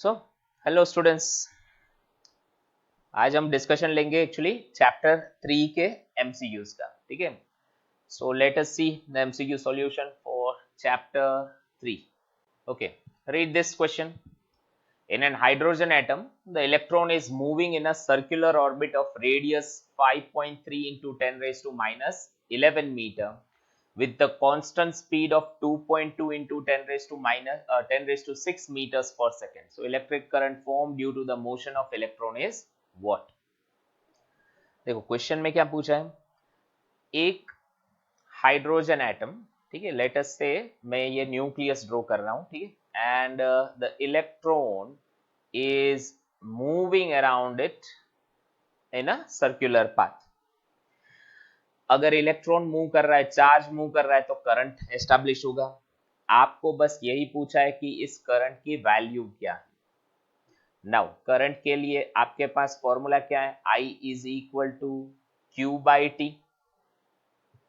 So hello students, आज हम discussion लेंगे एक्चुअली चैप्टर 3 के एमसीक्यूज का. ठीक है, so let us see the MCQ solution for chapter 3. Okay, read this question. In an hydrogen atom, the electron is moving in a circular orbit of radius 5.3 into 10 raised to minus 11 meter with the constant speed of 2.2 into 10 raised to minus 10 raised to 6 meters per second. So electric current formed due to the motion of electron is what? देखो question में क्या पूछा है. एक hydrogen atom, ठीक है, late us से मैं ये न्यूक्लियस ड्रॉ कर रहा हूं, ठीक है, and the electron is moving around it in a circular path. अगर इलेक्ट्रॉन मूव कर रहा है, चार्ज मूव कर रहा है, तो करंट एस्टैब्लिश होगा. आपको बस यही पूछा है कि इस करंट की वैल्यू क्या है. नाउ करंट के लिए आपके पास फॉर्मूला क्या है? I is equal to Q by t.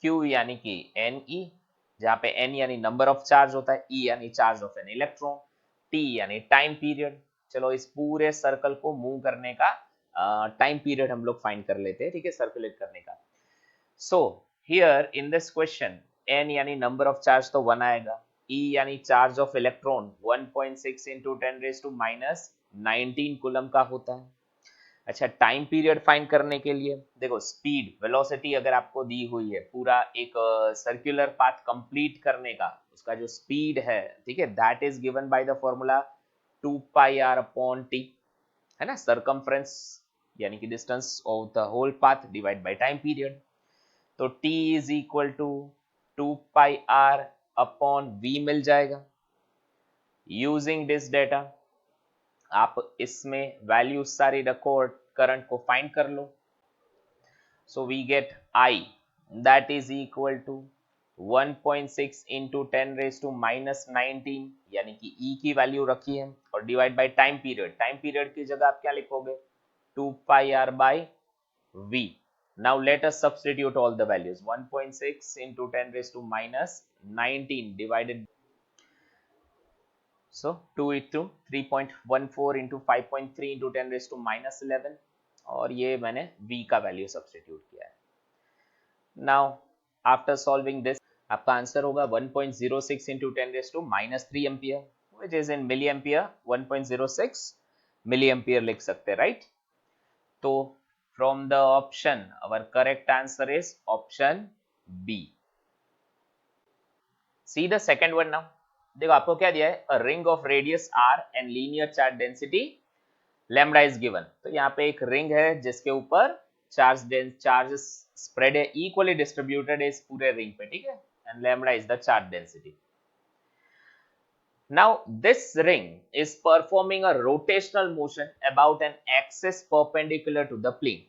Q यानी कि Ne, जहां पे N यानी नंबर ऑफ चार्ज होता है, E यानी charge of an electron, T यानी टाइम पीरियड. चलो इस पूरे सर्कल को मूव करने का टाइम पीरियड हम लोग फाइंड कर लेते हैं, ठीक है, सर्कुलेट करने का. So here in this question N यानी नंबर ऑफ चार्ज तो 1 आएगा, E यानी charge of electron 1.6 into 10 raise to minus 19 coulomb का होता है. अच्छा, टाइम पीरियड फाइंड करने के लिए देखो, स्पीड वेलोसिटी अगर आपको दी हुई है, पूरा एक सर्कुलर पाथ कंप्लीट करने का उसका जो स्पीड है, ठीक है, that is given by the formula 2 pi r upon t, है ना. सरकमफ्रेंस यानी कि distance of the whole path divide by time period. तो t is equal to 2 pi r upon v मिल जाएगा. यूजिंग दिस डेटा आप इसमें value सारी रखो और करंट को फाइंड कर लो. So we get I that is equal to 1.6 into 10 raise to minus 19 यानी कि E की वैल्यू रखी है, और divide by time period. Time period की जगह आप क्या लिखोगे? 2 pi r by V. Now let us substitute all the values. 1.6 into 10 raised to minus 19 divided. So 2 into 3.14 into 5.3 into 10 raised to minus 11. और ये मैंने V का वैल्यू सब्स्टिट्यूट किया है. Now after solving this, आपका आंसर होगा 1.06 into 10 raised to minus 3 ampere, which is in milliampere. 1.06 milliampere लिख सकते, right? तो from the option our correct answer is option B. See the second one now. देखो आपको क्या दिया है? A ring of radius r and linear charge density lambda is given. तो यहाँ पे एक रिंग है जिसके ऊपर चार्ज स्प्रेड है, इक्वली डिस्ट्रीब्यूटेड है इस पूरे रिंग पे, ठीक है, and lambda is the charge density. Now this ring is performing a rotational motion about an axis perpendicular to the plane.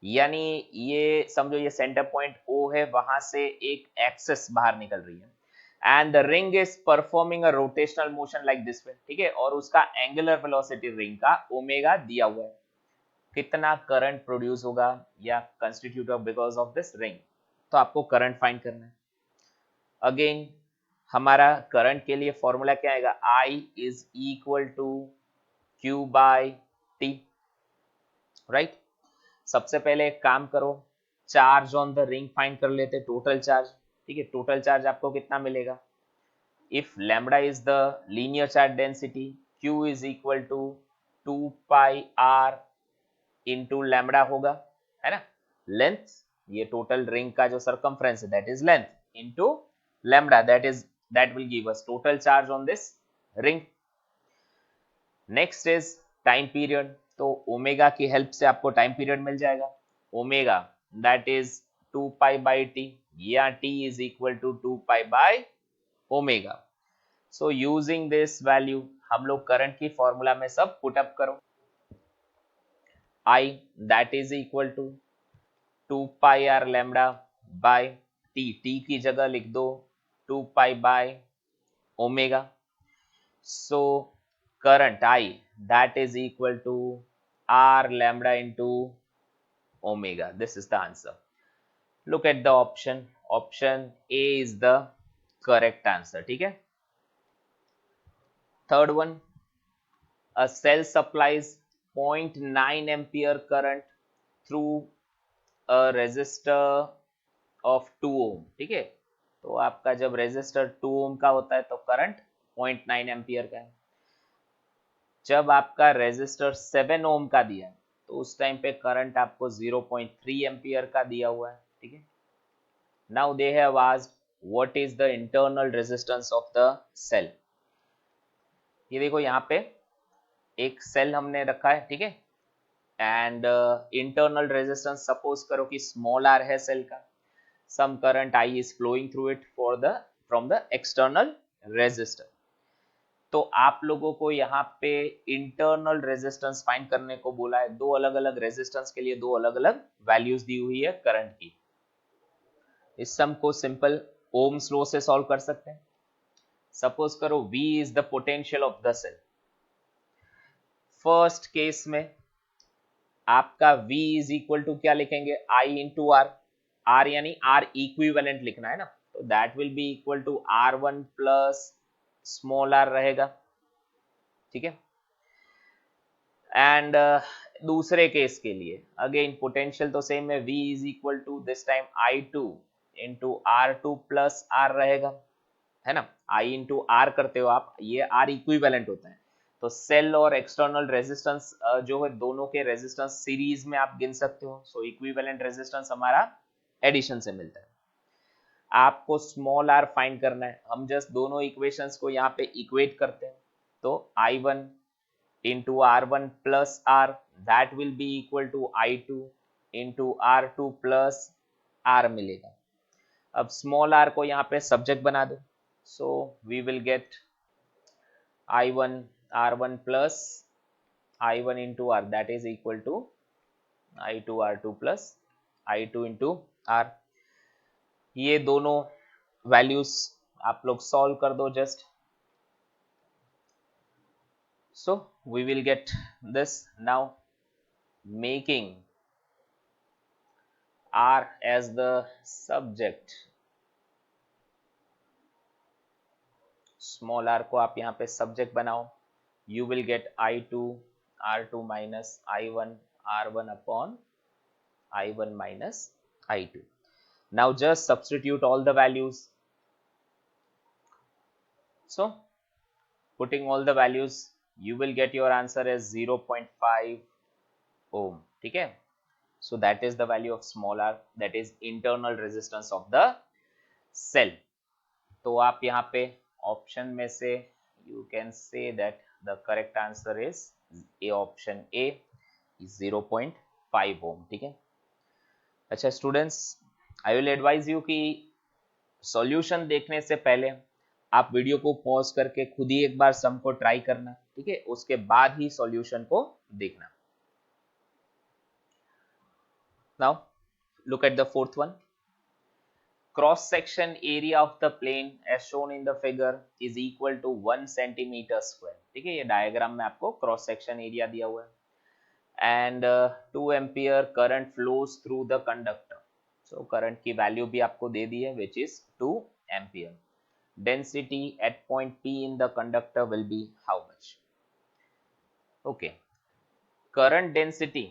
यानी ये समझो ये सेंटर पॉइंट O है, वहां से एक एक्सेस बाहर निकल रही है, and the ring is performing a rotational motion like this way, ठीक है, और उसका एंगुलर वेलोसिटी रिंग का ओमेगा दिया हुआ है. कितना करंट प्रोड्यूस होगा या constitute of because of this ring, तो आपको करंट फाइंड करना है. अगेन हमारा करंट के लिए फॉर्मूला क्या आएगा? I is equal to Q by t, right. सबसे पहले एक काम करो, charge on the ring find कर लेते, टोटल चार्ज, ठीक है. टोटल चार्ज आपको कितना मिलेगा? If lambda is the linear charge density, Q is equal to 2 pi r into lambda होगा, है ना. लेंथ, ये टोटल रिंग का जो सरकमफ्रेंस है that is length, into lambda that will give us total charge on this ring. Next is time period. तो omega की help से आपको टाइम पीरियड मिल जाएगा. Omega that is 2 pi by T, या T is equal to 2 pi by omega. So using this value हम लोग current की फॉर्मूला में सब पुट अप करो. I that is equal to 2 pi are lambda bye T, T की जगह लिख दो 2 pi by omega. So current I that is equal to r lambda into omega. This is the answer. Look at the option. Option A is the correct answer. ठीक है. Third one, a cell supplies 0.9 ampere current through a resistor of 2 ohm, ठीक है। तो आपका जब resistor 2 ओम का होता है तो करंट 0.9 एम्पियर का है। जब आपका रेजिस्टर 7 ओम का दिया है तो उस टाइम पे करंट आपको 0.3 एम्पियर का दिया हुआ है, ठीक है। Now they have asked what is the internal resistance of the cell. ये देखो यहाँ पे एक सेल हमने रखा है, ठीक है, एंड इंटरनल रेजिस्टेंस सपोज करो कि स्मॉल आर है सेल का, some current I is flowing through it from the external resistor। तो आप लोगों को यहाँ पे इंटरनल रेजिस्टेंस फाइंड करने को बोला है। दो अलग अलग रेजिस्टेंस के लिए दो अलग अलग वैल्यूज दी हुई है करंट की। इस सम को सिंपल ओम्स लॉ से सॉल्व कर सकते हैं। सपोज करो V is the potential of the cell. First case में आपका V इज इक्वल टू क्या लिखेंगे, I इंटू आर। R यानी R इक्विवेलेंट लिखना है ना, तो that will be equal to R1 plus small r रहेगा, ठीक है। एंड दूसरे केस के लिए अगेन पोटेंशियल तो सेम है, V is equal to this time I2 into R2 plus R रहेगा, है ना। I इंटू R करते हो आप, ये R इक्विवेलेंट होता है। तो सेल और एक्सटर्नल रेजिस्टेंस जो है दोनों के रेजिस्टेंस सीरीज में आप गिन सकते हो। सो इक्विवेलेंट रेजिस्टेंस हमारा एडिशन से मिलता है। आपको स्मॉल r फाइंड करना है। हम जस्ट दोनों इक्वेशंस को यहाँ पे इक्वेट करते हैं। तो I1 into R1 plus R that will be equal to I2 into R2 plus R मिलेगा। अब स्मॉल r को यहाँ पे सब्जेक्ट बना दो। So we will get I1 R1 plus I1 into R that is equal to I2 R2 plus I2 into R। ये दोनों values आप लोग सॉल्व कर दो just. So we will get this now making R as the subject। Small r को आप यहाँ पे सब्जेक्ट बनाओ। You will get I2 R2 minus I1 R1 upon I1 minus I2। Now just substitute all the values. So putting all the values you will get your answer as 0.5 ohm, ठीक है। So that is the value of small r, that is internal resistance of the cell। तो आप यहाँ पे option में से you can say that the correct answer is a option A is 0.5 ohm, ठीक है। अच्छा students, I will advise you कि सॉल्यूशन देखने से पहले आप वीडियो को पॉज करके खुद ही एक बार सम को ट्राई करना, ठीक है। उसके बाद ही सॉल्यूशन को देखना। Now look at the fourth one. Cross section area of the plane as shown in the figure is equal to 1 centimetre square, ठीक है। ये डायग्राम में आपको क्रॉस सेक्शन एरिया दिया हुआ है। And 2 ampere current flows through the conductor. So current की value भी आपको दे दी है which is 2 ampere. Density at point P in the conductor will be how much? Okay, current density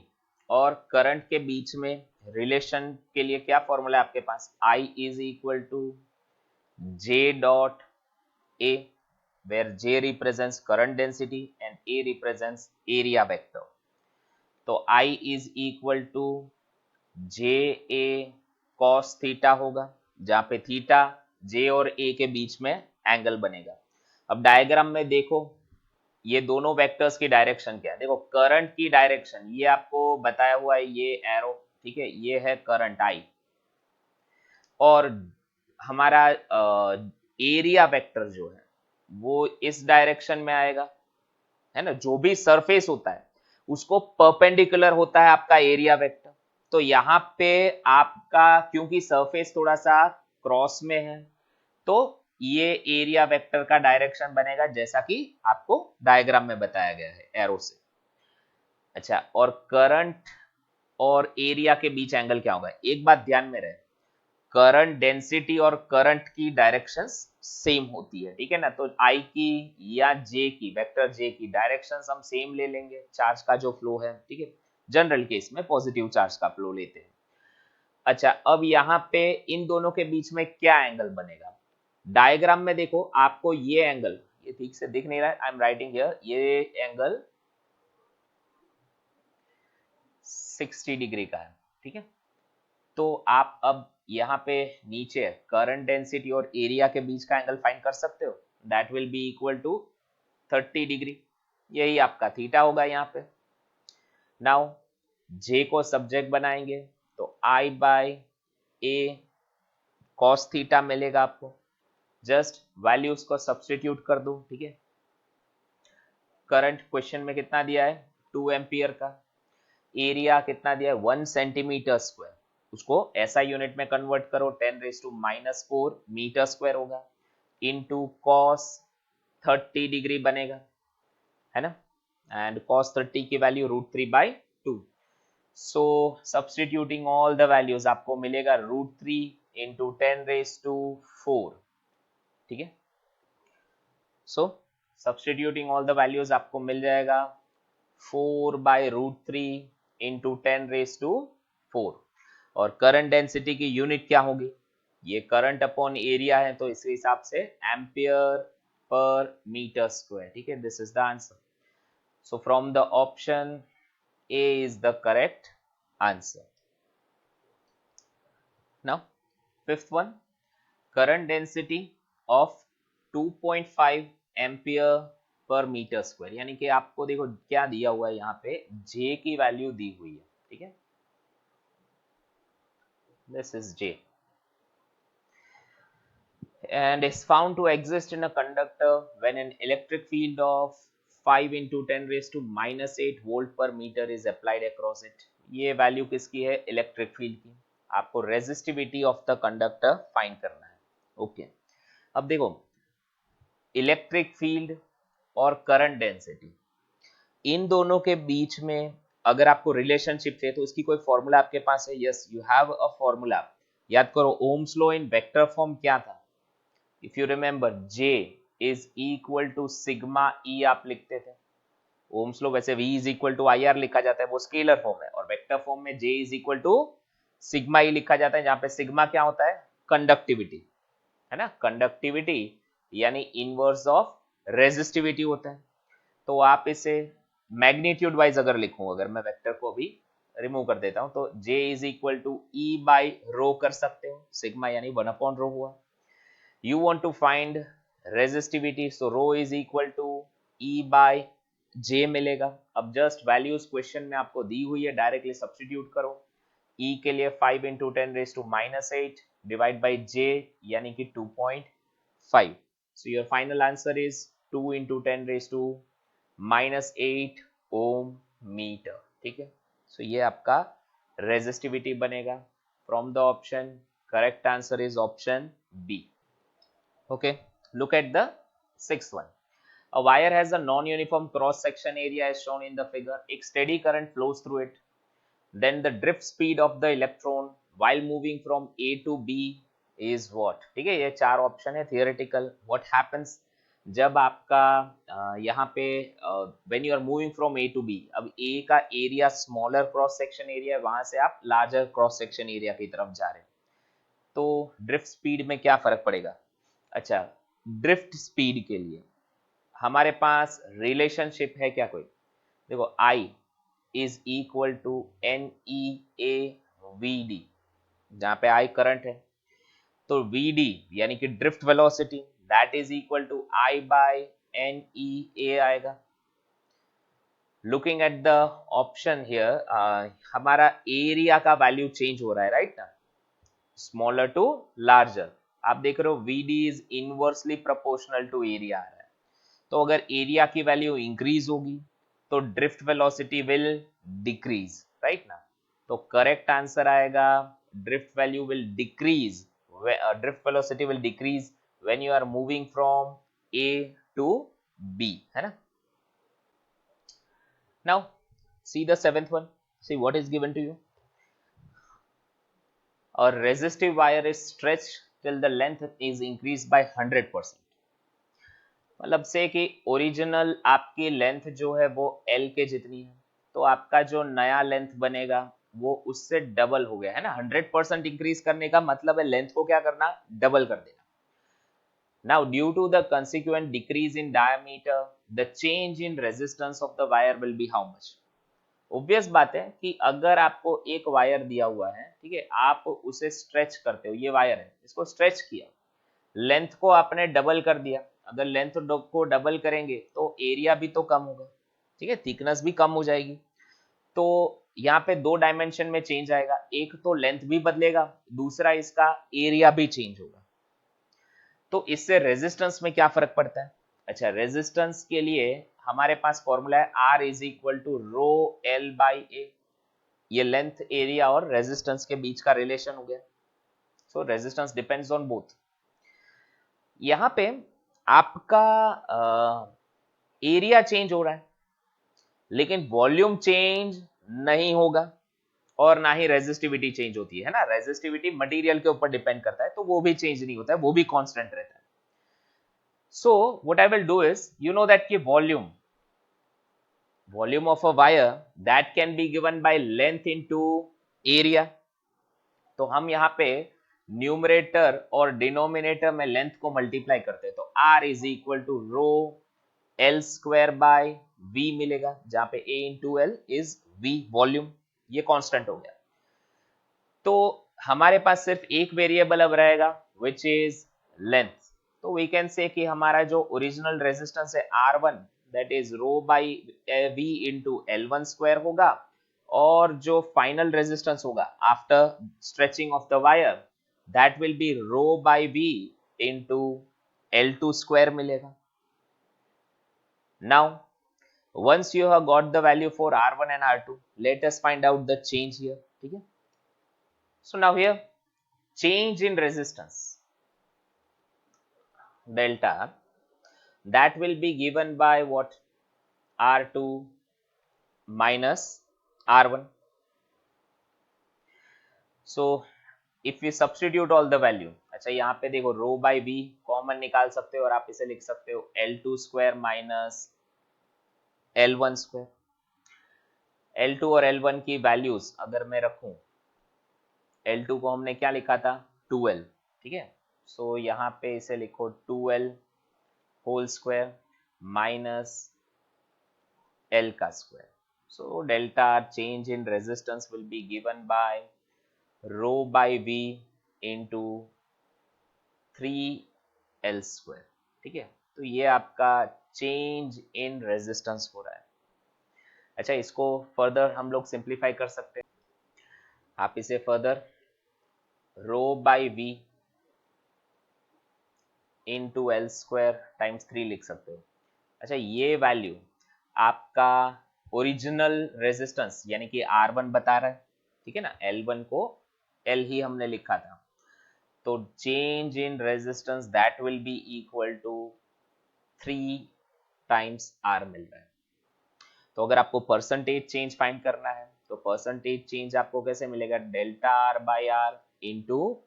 और करंट के बीच में रिलेशन के लिए क्या फॉर्मूला है आपके पास, I is equal to J dot A, where J represents current density and A represents area vector। तो I is equal to JA cos theta होगा, जहां पे थीटा J और A के बीच में एंगल बनेगा। अब डायग्राम में देखो ये दोनों वेक्टर्स की डायरेक्शन क्या है। देखो करंट की डायरेक्शन ये आपको बताया हुआ है, ये एरो, ठीक है, ये है करंट I, और हमारा एरिया वेक्टर जो है वो इस डायरेक्शन में आएगा, है ना। जो भी सरफेस होता है उसको परपेंडिकुलर होता है आपका एरिया वेक्टर। तो यहाँ पे आपका क्योंकि सरफेस थोड़ा सा क्रॉस में है तो ये एरिया वेक्टर का डायरेक्शन बनेगा जैसा कि आपको डायग्राम में बताया गया है एरो से। अच्छा, और करंट और एरिया के बीच एंगल क्या होगा, एक बात ध्यान में रहे, करंट डेंसिटी और करंट की डायरेक्शंस सेम होती है, ठीक है ना। तो आई की या जे की, वेक्टर जे की डायरेक्शन हम सेम ले लेंगे, चार्ज का जो फ्लो है, ठीक है। जनरल केस में पॉजिटिव चार्ज का फ्लो लेते हैं। अच्छा, अब यहाँ पे इन दोनों के बीच में क्या एंगल बनेगा? डायग्राम में देखो आपको ये एंगल, ये ठीक से दिख नहीं रहा है, आई एम राइटिंग हियर, ये एंगल 60 डिग्री का है, ठीक है। तो आप अब यहाँ पे नीचे करंट डेंसिटी और एरिया के बीच का एंगल फाइंड कर सकते हो, that will be equal to 30 degree, यही आपका थीटा होगा यहाँ पे। नाउ जे को सब्जेक्ट बनाएंगे तो आई बाय ए कॉस थीटा मिलेगा आपको, जस्ट वैल्यूज को सब्स्टिट्यूट कर दो, ठीक है। करंट क्वेश्चन में कितना दिया है, 2 एम्पियर का, एरिया कितना दिया है, 1 सेंटीमीटर स्क्वायर, उसको ऐसा यूनिट में कन्वर्ट करो, 10⁻⁻⁴ मीटर स्क्वायर होगा, इनटू कॉस 30 डिग्री बनेगा, है ना। एंड cos 30 की value √3/2। So substituting all the values आपको मिलेगा √3 इंटू 10⁻⁴, ठीक है। सो सब्स्टिट्यूटिंग ऑल द वैल्यूज आपको मिल जाएगा 4/√3 इंटू 10⁻⁴। और करंट डेंसिटी की यूनिट क्या होगी, ये करंट अपॉन एरिया है, तो इस हिसाब से एम्पियर पर मीटर स्क्वायर, ठीक है। This is the answer. So from the option A is the correct answer. Now, fifth one, current density of 2.5 ampere per meter square, यानी कि आपको देखो क्या दिया हुआ है यहाँ पे, J की वैल्यू दी हुई है, ठीक है। This is J and is found to exist in a conductor when an electric field of 5 into 10⁻⁻8 volt पर metre is applied across it. ये वैल्यू किसकी है, इलेक्ट्रिक फील्ड की। आपको resistivity of the conductor find करना है, okay. अब देखो इलेक्ट्रिक फील्ड और करंट डेंसिटी, इन दोनों के बीच में अगर आपको रिलेशनशिप चाहिए तो इसकी कोई फॉर्मूला आपके पास है, yes you have a formula. याद करो Ohm's law in vector form क्या था, if you remember J is equal to sigma E आप लिखते थे। ओम्स लॉ वैसे V is equal to IR लिखा जाता है, वो स्केलर फॉर्म है, और वेक्टर फॉर्म में J is equal to sigma E लिखा जाता है, जहां पे सिग्मा क्या होता है, कंडक्टिविटी, है ना। कंडक्टिविटी यानी इनवर्स ऑफ रेजिस्टिविटी होता है। तो आप इसे मैग्नीट्यूड वाइज अगर लिखूं, अगर मैं वेक्टर को अभी रिमूव कर देता हूं तो J is equal to E by rho कर सकते हो, सिग्मा यानी 1/रो हुआ। You want to find resistivity, so rho is equal to E by J मिलेगा। अब जस्ट वैल्यूज क्वेश्चन में आपको दी हुई है, डायरेक्टली सब्स्टिट्यूट करो। E के लिए 5 इंटू 10⁻⁸ डिवाइड बाई J यानी कि 2.5। So your final answer is 2 into 10⁻⁸ ohm metre, ठीक है। सो ये आपका रेजिस्टिविटी बनेगा from the option. Correct answer is option B. Okay, look at the sixth one. A wire has a non-uniform cross-section area as shown in the figure. एक steady current flows through it. Then the drift speed of the electron while moving from A to B is what? ठीक है, ये चार option है theoretical. What happens जब आपका यहाँ पे when you are moving from A to B, अब A का area smaller cross section area है, वहां से आप लार्जर क्रॉस सेक्शन एरिया की तरफ जा रहे हैं, तो ड्रिफ्ट स्पीड में क्या फर्क पड़ेगा। अच्छा, ड्रिफ्ट स्पीड के लिए हमारे पास रिलेशनशिप है क्या कोई, देखो I is equal to NEA/VD, जहां पे I करंट है, तो VD यानी कि drift velocity, that is equal to I by NEA आएगा। Looking at the option here, हमारा एरिया का वैल्यू चेंज हो रहा है, राइट ना, स्मॉलर टू लार्जर। आप देख रहे हो VD is inversely proportional to area आ रहा है, तो अगर एरिया की वैल्यू इंक्रीज होगी तो drift velocity will decrease, right ना। तो करेक्ट आंसर आएगा drift value will decrease, drift velocity will decrease when you are moving from A to B, है ना। Now see the seventh one, see what is given to you. A resistive wire is stretched till the length is increased by 100%. मतलब से कि original आपकी length जो है वो L के जितनी है, तो आपका जो नया लेंथ बनेगा वो उससे डबल हो गया है ना. 100% इंक्रीज करने का मतलब है लेंथ को क्या करना, डबल कर देना. Now, due to the consequent decrease in diameter, the change in resistance of the wire will be how much? Obvious बात है कि अगर आपको एक वायर दिया हुआ है, ठीक है, आप उसे स्ट्रेच करते हो, ये वायर है, इसको स्ट्रेच किया, लेंथ को आपने डबल कर दिया. अगर लेंथ को डबल करेंगे तो एरिया भी तो कम होगा, ठीक है, थिकनेस भी कम हो जाएगी. तो यहाँ पे दो डायमेंशन में चेंज आएगा, एक तो लेंथ भी बदलेगा, दूसरा इसका एरिया भी चेंज होगा. तो इससे रेजिस्टेंस में क्या फर्क पड़ता है? अच्छा, रेजिस्टेंस के लिए हमारे पास फॉर्मूला है R is equal to rho L by A. ये लेंथ, एरिया और रेजिस्टेंस के बीच का रिलेशन हो गया. सो रेजिस्टेंस डिपेंड्स ऑन बोथ. यहां पे आपका एरिया चेंज हो रहा है, लेकिन वॉल्यूम चेंज नहीं होगा और ना ही रेजिस्टिविटी चेंज होती है ना. रेजिस्टिविटी मटेरियल के ऊपर डिपेंड करता है, तो वो भी चेंज नहीं होता है, वो भी कांस्टेंट रहता है. So what I will do is, you know that ki volume of a wire that can be given by length into area. तो हम यहाँ पे न्यूमरेटर और डिनोमिनेटर में लेंथ को मल्टीप्लाई करते हैं, तो R is equal to rho L square by V मिलेगा, जहां पे A into L is V volume, ये कांस्टेंट हो गया. तो हमारे पास सिर्फ एक वेरिएबल अब रहेगा विच इज लेंथ. तो वी कैन से कि हमारा जो ओरिजिनल रेजिस्टेंस है R1 that is rho by V into L1 square होगा, और जो फाइनल रेजिस्टेंस होगा after stretching of the wire that will be rho by V into L2 square मिलेगा. Now once you have got the value for R1 and R2, let us find out the change here. ठीक है. So now here, change in resistance delta, that will be given by what? R2 minus R1. So if we substitute all the value, अच्छा यहाँ पे देखो रो by B common निकाल सकते हो और आप इसे लिख सकते हो L2 square minus L1 square. L2 और L1 की वैल्यूज अगर मैं रखूं, L2 को हमने क्या लिखा था, 2L, ठीक है. सो यहाँ पे इसे लिखो 2L whole square minus L का square. So delta change in resistance will be given by rho by V into 3L square. ठीक है. तो ये आपका चेंज इन रेजिस्टेंस हो रहा है. अच्छा, इसको फर्दर हम लोग सिंप्लीफाई कर सकते हैं. आप इसे further rho by V into L square times 3 लिख सकते हो. अच्छा, ये वैल्यू आपका ओरिजिनल रेजिस्टेंस यानी कि R1 बता रहा है, ठीक है ना. L1 को L ही हमने लिखा था, तो change in resistance that will be equal to 3 times R मिल रहा है. तो अगर आपको परसेंटेज चेंज फाइंड करना है तो परसेंटेज चेंज आपको कैसे मिलेगा, delta R by R into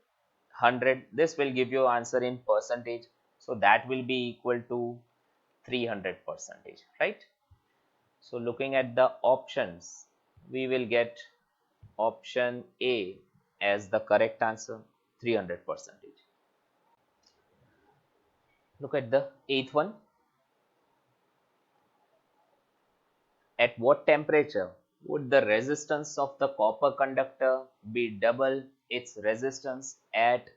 100. This will give you answer in percentage, so that will be equal to 300%, right? So looking at the options, we will get option A as the correct answer, 300%. Look at the 8th one. At what temperature would the resistance of the copper conductor be double its resistance at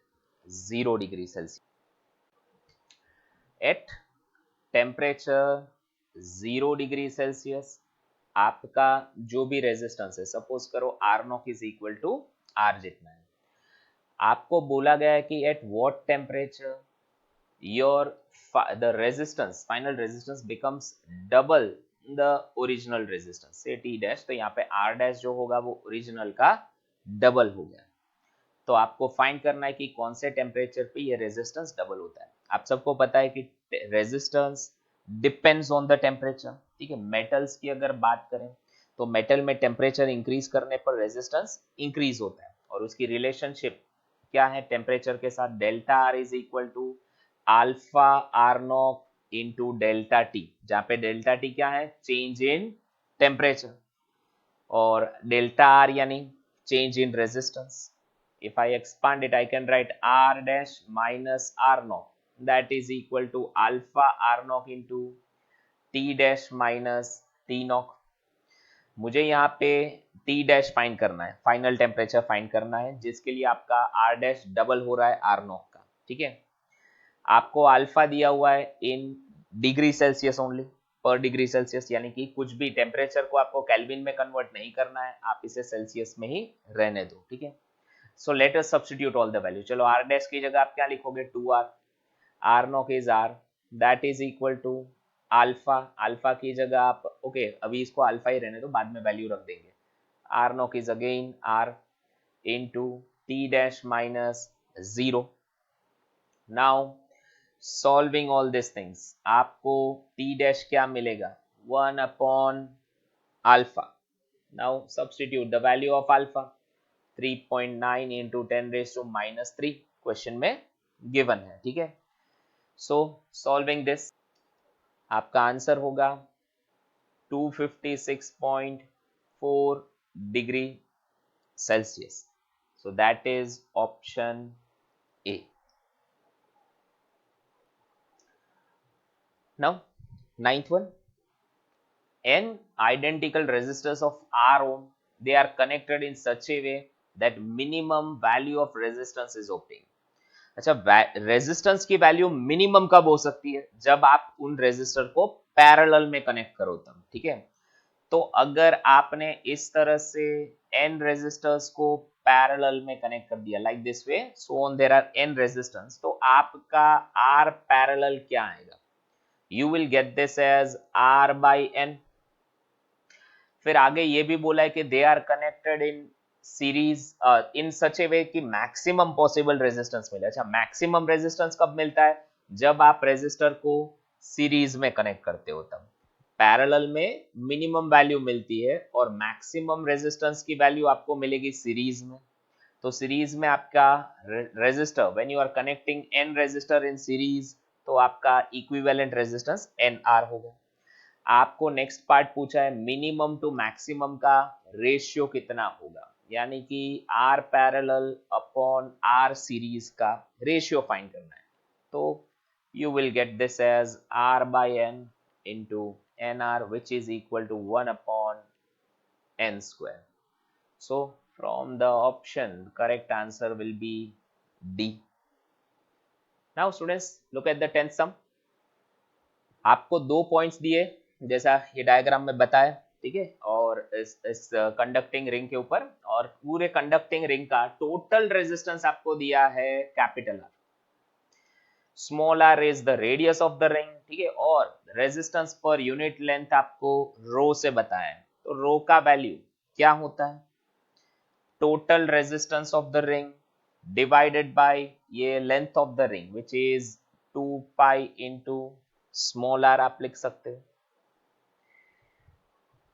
0 degree Celsius? At temperature 0 degree Celsius आपका जो भी resistance है, suppose करो R naught is equal to R जितना है, आपको बोला गया है कि at what temperature your the resistance, final resistance becomes double the original resistance से टी डैश. तो यहाँ पे आर डैश जो होगा वो ओरिजिनल का डबल हो गया. तो आपको फाइंड करना है कि कौन से टेम्परेचर पे ये रेजिस्टेंस डबल होता है. आप सबको पता है कि resistance depends on the temperature, ठीक है. मेटल्स की अगर बात करें तो मेटल में टेम्परेचर इंक्रीज करने पर रेजिस्टेंस इंक्रीज होता है, और उसकी रिलेशनशिप क्या है टेम्परेचर के साथ, delta R is equal to alpha R naught into delta T, जहां पे डेल्टा टी क्या है, चेंज इन टेम्परेचर, और डेल्टा आर यानी change in resistance. If I expand it, I can write R dash minus R naught, that is equal to alpha R naught into T dash minus T naught. मुझे यहाँ पे T dash find करना है, final temperature find करना है, जिसके लिए आपका R dash डबल हो रहा है R naught का. ठीक है, आपको अल्फा दिया हुआ है इन डिग्री सेल्सियस ओनली, पर डिग्री सेल्सियस, यानी कि कुछ भी टेम्परेचर को आपको केल्विन में कन्वर्ट नहीं करना है, आप इसे सेल्सियस में ही रहने दो. ठीक है, so let us substitute all the value. चलो आर डैश की जगह आप क्या लिखोगे, 2r, R naught is R, that is equal to alpha, alpha की जगह आप ओके अभी इसको अल्फा ही रहने दो, बाद में वैल्यू रख देंगे. R naught is again R into T dash minus 0. Now solving all this things, आपको टी डैश क्या मिलेगा, 1 upon alpha. Now substitute the value of alpha, 3.9 into 10 raise to minus 3 question में गिवन है. ठीक है, so solving this आपका answer होगा 256.4 degree Celsius. So that is option A. Now ninth one, n identical resistors of R ohm, they are connected in such a way that minimum value of resistance is obtained. अच्छा, resistance की value minimum कब हो सकती है, जब आप उन resistor को पैरेलल में कनेक्ट करो तब. ठीक है, तो अगर आपने इस तरह से n रेजिस्टर्स को पैरेलल में कनेक्ट कर दिया like this way, so on there are n resistance, तो आपका R पैरेलल क्या आएगा, you will get this as R by N. फिर आगे ये भी बोला है कि they are connected in series in such a way कि maximum possible resistance मिले. अच्छा, maximum resistance कब मिलता है, जब आप रेजिस्टर को सीरीज में कनेक्ट करते हो तब. पैरेलल में मिनिमम वैल्यू मिलती है और मैक्सिमम रेजिस्टेंस की वैल्यू आपको मिलेगी सीरीज में. तो सीरीज में आपका resistor, when you are connecting n resistor in series, तो आपका इक्विवेलेंट रेजिस्टेंस NR होगा. आपको नेक्स्ट पार्ट पूछा है मिनिमम टू मैक्सिमम का रेशियो कितना होगा, यानी कि R parallel upon R series का रेशियो फाइंड करना है. तो you will get this as R by N into NR which is equal to 1 upon N square. So from the option, correct answer will be D. Now students, look at the 10th sum. आपको 2 points दिए जैसा ये diagram में बताया. ठीक है, और इस कंडक्टिंग रिंग के ऊपर, और पूरे कंडक्टिंग रिंग का टोटल रेजिस्टेंस आपको दिया है capital R. Small r is the radius of the ring. ठीक है, और रेजिस्टेंस पर यूनिट लेंथ आपको रो से बताया है. तो रो का वैल्यू क्या होता है, total resistance of the ring divided by ये length of the ring which is 2 pi into small r आप लिख सकते हो.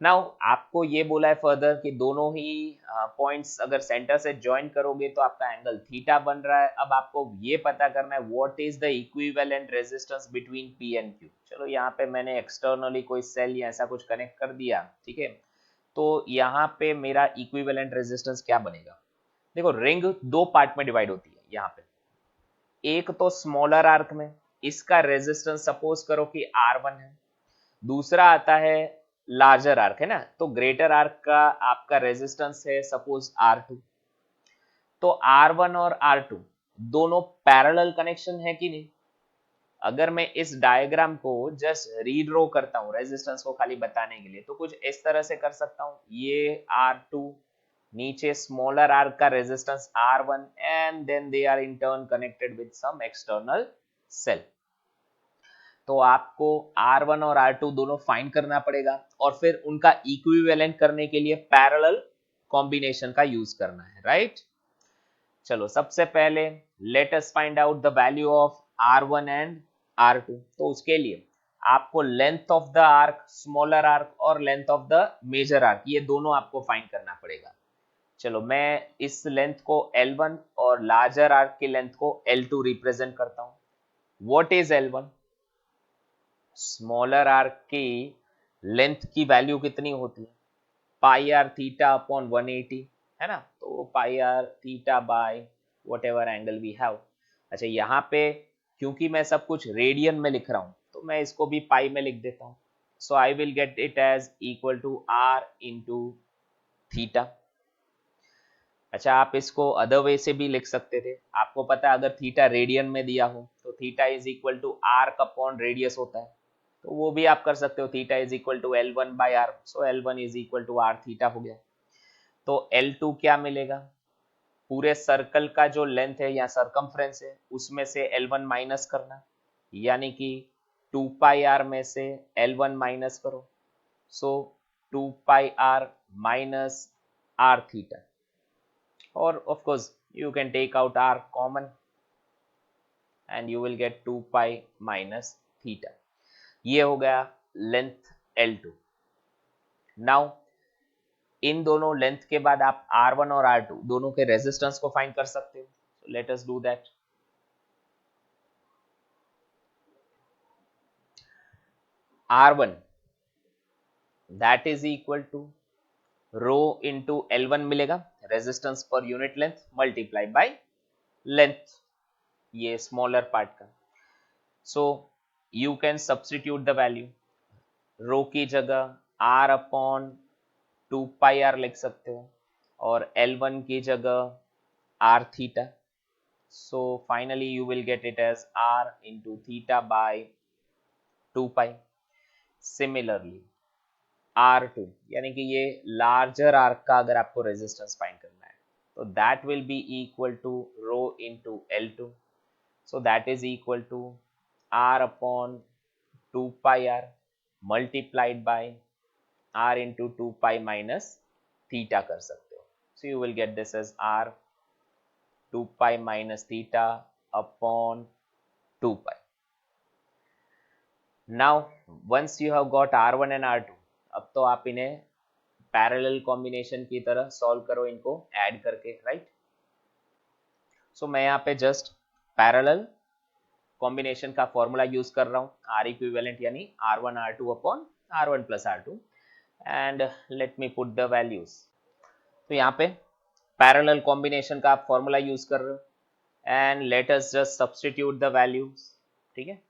नाउ आपको ये बोला है फर्दर कि दोनों ही पॉइंट्स अगर सेंटर से ज्वाइन करोगे तो आपका एंगल थीटा बन रहा है. अब आपको ये पता करना है what is the equivalent resistance between P and Q. चलो यहाँ पे मैंने एक्सटर्नली कोई सेल या ऐसा कुछ कनेक्ट कर दिया. ठीक है, तो यहाँ पे मेरा इक्विवेलेंट रेजिस्टेंस क्या बनेगा, देखो रिंग 2 पार्ट में डिवाइड होती है. यहाँ पे एक तो स्मॉलर आर्क में इसका रेजिस्टेंस सपोज करो कि R1 है, दूसरा आता है लार्जर आर्क है ना, तो ग्रेटर आर्क का आपका रेजिस्टेंस है सपोज R2. तो R1 और R2 दोनों पैरेलल कनेक्शन है कि नहीं. अगर मैं इस डायग्राम को जस्ट रीड्रॉ करता हूं रेजिस्टेंस को खाली बताने के लिए, तो कुछ इस तरह से कर सकता हूं, ये R2, नीचे स्मॉलर आर्क का resistance R1, and then they are in turn connected with some external cell. तो आपको R1 और R2 दोनों फाइंड करना पड़ेगा और फिर उनका इक्विवेलेंट करने के लिए पैरेलल कॉम्बिनेशन का यूज करना है. राइट, चलो सबसे पहले let us find out the value of R1 and R2. तो उसके लिए आपको length of the arc, smaller arc और length of the major arc, ये दोनों आपको फाइंड करना पड़ेगा. चलो मैं इस लेंथ को L1 और लार्जर आर्क की लेंथ को L2 रिप्रेजेंट करता हूं. What is L1? Smaller arc की लेंथ की वैल्यू कितनी होती है? पाई आर थीटा अपॉन 180, है ना. तो pi R theta by whatever angle we have. अच्छा यहाँ पे क्योंकि मैं सब कुछ रेडियन में लिख रहा हूं तो मैं इसको भी पाई में लिख देता हूं. So I will get it as equal to R into theta. अच्छा आप इसको अदर वे से भी लिख सकते थे. आपको पता है अगर थीटा रेडियन में दिया हो तो theta is equal to arc upon radius होता है. तो वो भी आप कर सकते हो. Theta is equal to L1 by R. So L1 is equal to R theta हो गया. तो L2 क्या मिलेगा? पूरे सर्कल का जो लेंथ है या सरकमफ्रेंस है उसमें से L1 माइनस करना, यानी कि 2 पाई आर में से L1 माइनस करो. So 2 pi R minus R theta. or of course you can take out r common and you will get 2 pi minus theta. ये हो गया लेंथ L2. नाउ इन दोनों लेंथ के बाद आप R1 और R2 दोनों के रेजिस्टेंस को फाइंड कर सकते हो. so let us do that. R1 that is equal to rho into L1 मिलेगा resistance per unit length multiply by length ये स्मॉलर पार्ट का. So you can substitute the value. Rho की जगह r upon 2 pi are लिख सकते हो और L1 की जगह r theta. So finally you will get it as r into theta by 2 pi. Similarly R2 यानी कि ये लार्जर आर्क का अगर आपको रेजिस्टेंस फाइंड करना है तो that will be equal to rho into L2. So that is equal to R upon 2 pi R multiplied by R into 2 pi minus theta कर सकते हो. So you will get this as R 2 pi minus theta upon 2 pi. Now once you have got R1 and R2 अब तो आप इन्हें parallel combination की तरह solve करो इनको ऐड करके, राइट. सो मैं यहाँ पे जस्ट पैरेलल कॉम्बिनेशन का फॉर्मूला यूज कर रहा हूँ. आर इक्विवेलेंट यानी R1 R2 upon R1 plus R2 and let me put the values. तो यहाँ पे पैरेलल कॉम्बिनेशन का आप फॉर्मूला यूज कर रहे हो and let us just substitute the values. ठीक है.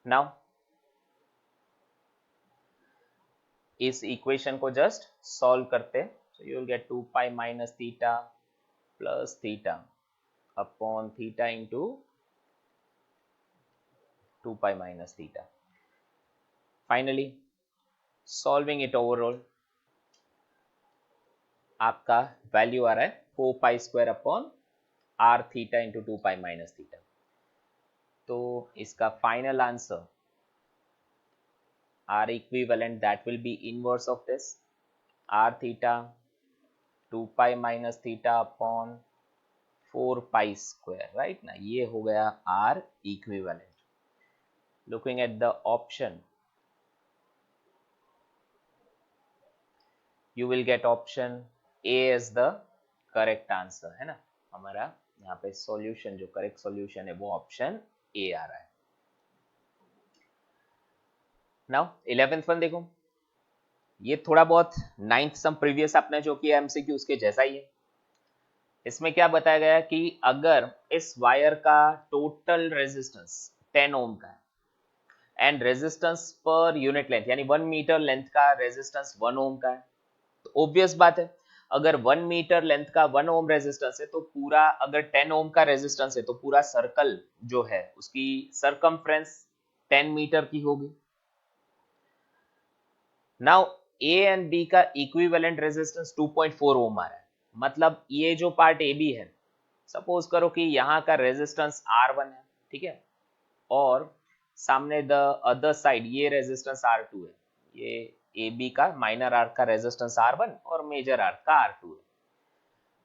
नाउ इस इक्वेशन को जस्ट सॉल्व करते. So you will get 2 pi minus theta plus theta upon theta into 2 pi minus theta. Finally solving it overall आपका value आ रहा है 4 pi square upon R theta into 2 pi minus theta. तो इसका final answer R equivalent that will be inverse of this R theta 2 pi minus theta upon 4 pi square, right ना. ये हो गया R equivalent. Looking at the option you will get option A as the correct answer, है ना. हमारा यहाँ पे solution जो करेक्ट सॉल्यूशन है वो ऑप्शन A आ रहा है. नाउ 11th वन देखो. ये थोड़ा बहुत 9th सम प्रीवियस आपने जो किया एमसीक्यू उसके जैसा ही है. इसमें क्या बताया गया कि अगर इस वायर का टोटल रेजिस्टेंस 10 ओम का है and resistance per unit length यानी 1 मीटर लेंथ का रेजिस्टेंस 1 ओम का है, तो ऑब्वियस बात है अगर 1 मीटर लेंथ का 1 ओम रेजिस्टेंस है तो पूरा अगर 10 ओम का रेजिस्टेंस है तो पूरा सर्कल जो है उसकी सरकमफ्रेंस 10 मीटर की होगी. नाउ ए एंड बी का इक्विवेलेंट रेजिस्टेंस 2.4 ओम आ रहा है. मतलब ये जो पार्ट ए बी है, सपोज करो कि यहाँ का रेजिस्टेंस R1 है, ठीक है, और सामने द अदर साइड ये रेजिस्टेंस R2 है. ये ए बी का माइनर आर्क का रेजिस्टेंस R1 और मेजर आर्क का R2 है.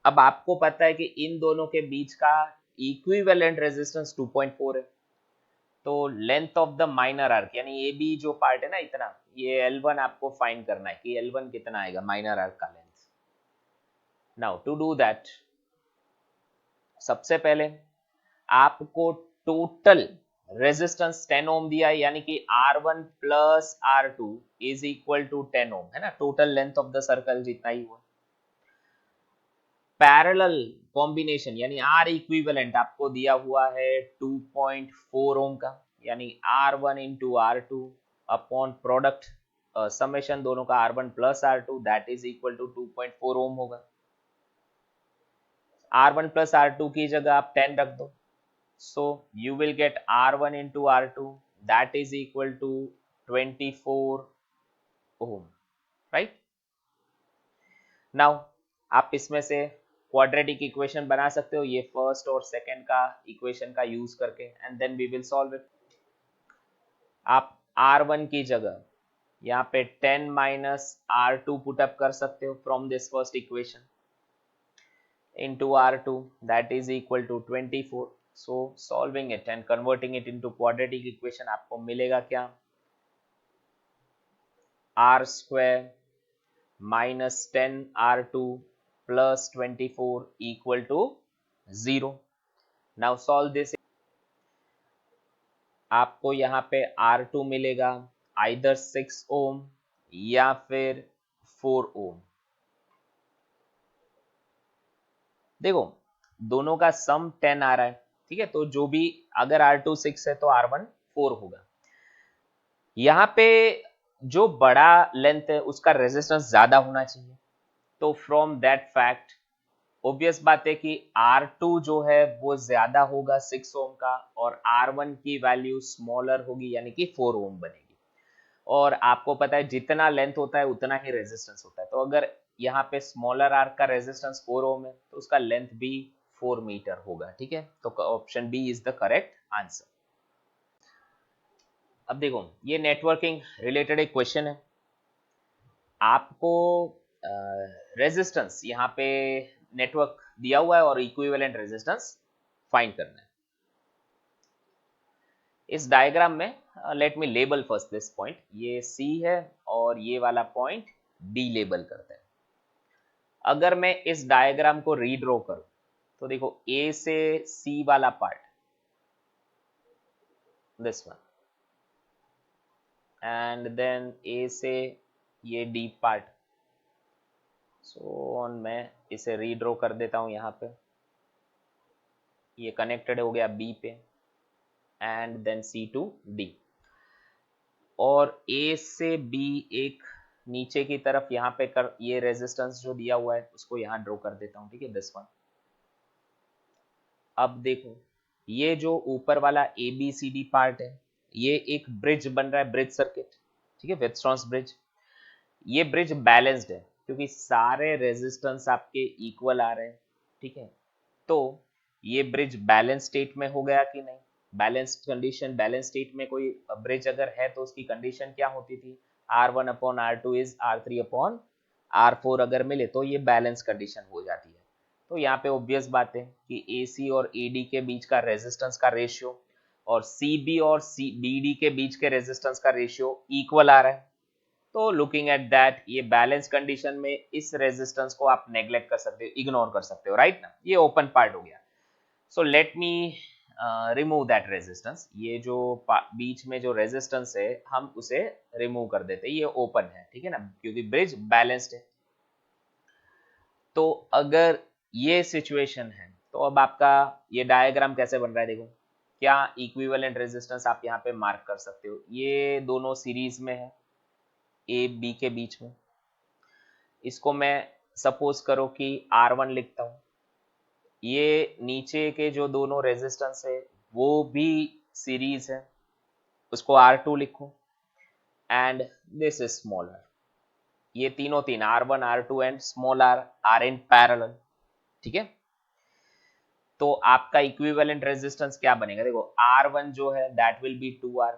अब आपको पता है कि इन दोनों के बीच का इक्विवेलेंट रेजिस्टेंस 2.4 है. तो length of the minor arc यानी ए बी जो पार्ट है ना इतना, ये L1 आपको फाइंड करना है कि L1 कितना आएगा माइनर आर्क का length. Now to do that, सबसे पहले आपको टोटल रेजिस्टेंस 10 ओम दिया है, यानी कि R1 plus R2 is equal to 10 ohm, है ना, total length of the circle जितना ही हुआ। पैरेलल कॉम्बिनेशन यानी R इक्विवेलेंट आपको दिया हुआ है 2.4 ओम का, यानी R1 into R2 upon product summation दोनों का R1 plus R2 that is equal to 2.4 ohm होगा। R1 प्लस R2 की जगह आप 10 रख दो, so you will get R1 into R2 that is equal to 24 ohm, right? Now आप इसमें से क्वाड्रेटिक इक्वेशन बना सकते हो ये फर्स्ट और सेकंड का इक्वेशन का यूज करके, and then we will solve it. आप R1 की जगह यहाँ पे 10 माइनस R2 पुट अप कर सकते हो from this first equation into R2 that is equal to 24. So solving it and converting it into quadratic equation आपको मिलेगा क्या, R square minus 10 R2 plus 24 equal to 0. Now solve this. आपको यहाँ पे R2 मिलेगा either 6 ohm या फिर 4 ohm। देखो दोनों का सम 10 आ रहा है, ठीक है, तो जो भी अगर R2 6 है तो R1 4 होगा। यहाँ पे जो बड़ा लेंथ है उसका रेजिस्टेंस ज्यादा होना चाहिए, तो फ्रॉम दैट फैक्ट ऑब्वियस बात है कि R2 जो है वो ज्यादा होगा 6 ओम का और R1 की वैल्यू स्मॉलर होगी यानी कि 4 ओम बनेगी। और आपको पता है जितना लेंथ होता है उतना ही रेजिस्टेंस होता है, तो अगर यहाँ पे स्मॉलर आर्क का रेजिस्टेंस 4 ओम है तो उसका लेंथ भी 4 मीटर होगा, ठीक है, तो option B is the correct answer. अब देखो ये नेटवर्किंग रिलेटेड एक क्वेश्चन है, आपको रेजिस्टेंस यहाँ पे नेटवर्क दिया हुआ है और इक्विवेलेंट रेजिस्टेंस फाइंड करना है। इस डायग्राम में late me label first this point, ये C है और ये वाला पॉइंट D लेबल करते हैं। अगर मैं इस डायग्राम को रीड्रॉ करूं तो देखो A से C वाला part this one, and then A से ये D पार्ट, सो मैं इसे रीड्रॉ कर देता हूं यहाँ पे, ये कनेक्टेड हो गया B पे and then C to D, और A से B एक नीचे की तरफ यहाँ पे कर ये रेजिस्टेंस जो दिया हुआ है उसको यहाँ ड्रॉ कर देता हूँ, ठीक है, दिस वन। अब देखो ये जो ऊपर वाला ABCD पार्ट है ये एक ब्रिज बन रहा है, ब्रिज सर्किट, ठीक है, व्हीटस्टोन्स ब्रिज। ये ब्रिज बैलेंस्ड है क्योंकि सारे रेजिस्टेंस आपके इक्वल आ रहे हैं, ठीक है, तो ये ब्रिज बैलेंस स्टेट में हो गया कि नहीं, बैलेंस्ड कंडीशन, बैलेंस स्टेट में कोई ब्रिज अगर है तो उसकी कंडीशन क्या होती थी, R1 upon R2 is R3 upon R4 अगर मिले तो ये बैलेंस कंडीशन हो जाती है। तो यहाँ पे ऑब्वियस बात है कि AC और AD के बीच का रेजिस्टेंस का रेशियो और CB और BD के बीच के रेजिस्टेंस का रेशियो इक्वल आ रहा है, तो लुकिंग एट दैट ये बैलेंस कंडीशन में इस रेजिस्टेंस को आप नेग्लेक्ट कर सकते हो, इग्नोर कर सकते हो, राइट ना, ये ओपन पार्ट हो गया। सो let me remove that resistance, ये जो बीच में जो रेजिस्टेंस है हम उसे रिमूव कर देते हैं, ये ओपन है, ठीक है ना, क्योंकि ब्रिज बैलेंस्ड है। तो अगर ये सिचुएशन है तो अब आपका ये डायग्राम कैसे बन रहा है, देखो क्या इक्विवेलेंट रेजिस्टेंस आप यहाँ पे मार्क कर सकते हो, ये दोनों सीरीज में है ए बी के बीच में, इसको मैं सपोज करो कि R1 लिखता हूं, ये नीचे के जो दोनों रेजिस्टेंस है वो भी सीरीज है, उसको R2 लिखो, एंड दिस इज स्मॉलर, ये तीनों तीन R1 R2 and small r R in parallel, ठीक है, तो आपका इक्विवेलेंट रेजिस्टेंस क्या बनेगा, देखो R1 जो है that will B 2R,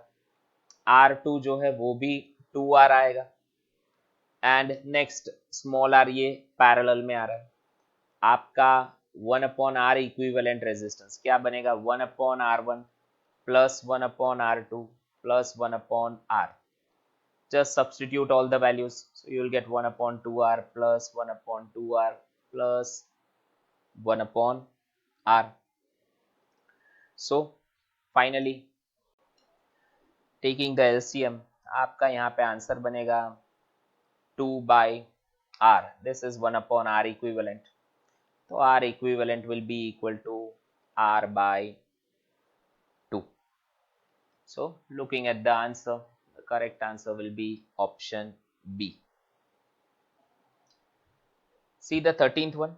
R2 जो है वो भी 2R आएगा, एंड नेक्स्ट स्मॉल r ये पैरेलल में आ रहा है, आपका 1 अपॉन R इक्विवेलेंट रेजिस्टेंस क्या बनेगा, 1 upon R1 plus 1 upon R2 plus 1 upon R. Just substitute all the values. So you will get 1 upon 2R plus 1 upon 2R plus 1 upon R. So finally taking the LCM, आपका यहाँ पे answer बनेगा 2 by R. This is 1 upon R equivalent. So R equivalent will be equal to R by 2. So looking at the answer, the correct answer will be option B. See the 13th one.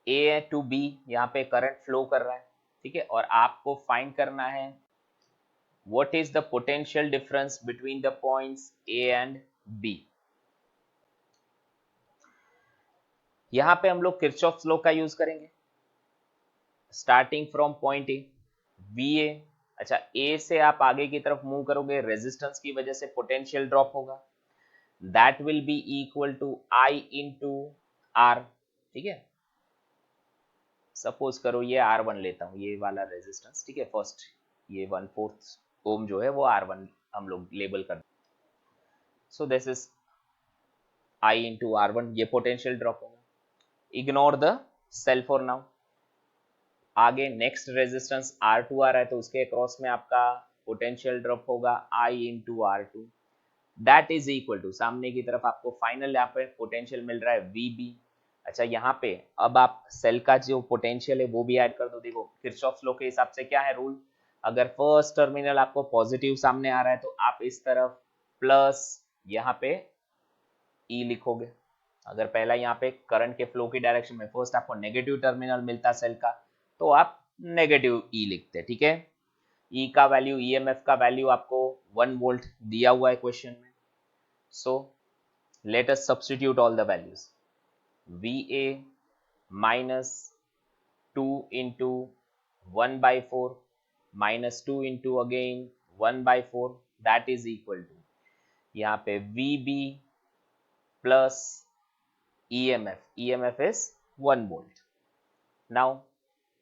A to B यहाँ पे current flow कर रहा है, ठीक है, और आपको find करना है what is the potential difference between the points A and B. यहाँ पे हम लोग किरचॉफ्स लॉ का यूज करेंगे. Starting from point A VA. अच्छा, ए से आप आगे की तरफ मूव करोगे, रेजिस्टेंस की वजह से पोटेंशियल ड्रॉप होगा. That will be equal to I into R. ठीक है, सपोज करो ये R1 लेता हूं, ये वाला रेजिस्टेंस, ठीक है, फर्स्ट ये 1/4 ओम जो है वो R1 हम लोग लेबल कर. So this is I into R1, ये पोटेंशियल ड्रॉप होगा. Ignore the cell for now. आगे नेक्स्ट रेजिस्टेंस R2 आ रहा है, तो उसके अक्रॉस में आपका पोटेंशियल ड्रॉप होगा I into R2. That is equal to, सामने की तरफ आपको फाइनल यहाँ पे पोटेंशियल मिल रहा है VB. अच्छा, यहाँ पे अब आप सेल का जो पोटेंशियल है वो भी ऐड कर दो. देखो किरचॉफ्स लॉ के हिसाब से क्या है रूल, अगर फर्स्ट टर्मिनल आपको पॉजिटिव सामने आ रहा है तो आप इस तरफ प्लस यहाँ पे E लिखोगे. अगर पहला यहाँ पे करंट के फ्लो की डायरेक्शन में फर्स्ट आपको नेगेटिव टर्मिनल मिलता सेल का, तो आप नेगेटिव E लिखते. ठीक है, E का वैल्यू, EMF का वैल्यू आपको 1 वोल्ट दिया हुआ है क्वेश्चन में. So let us substitute all the values. VA minus 2 into 1/4 minus 2 into again 1/4, that is equal to यहाँ पे VB plus EMF is 1 volt. Now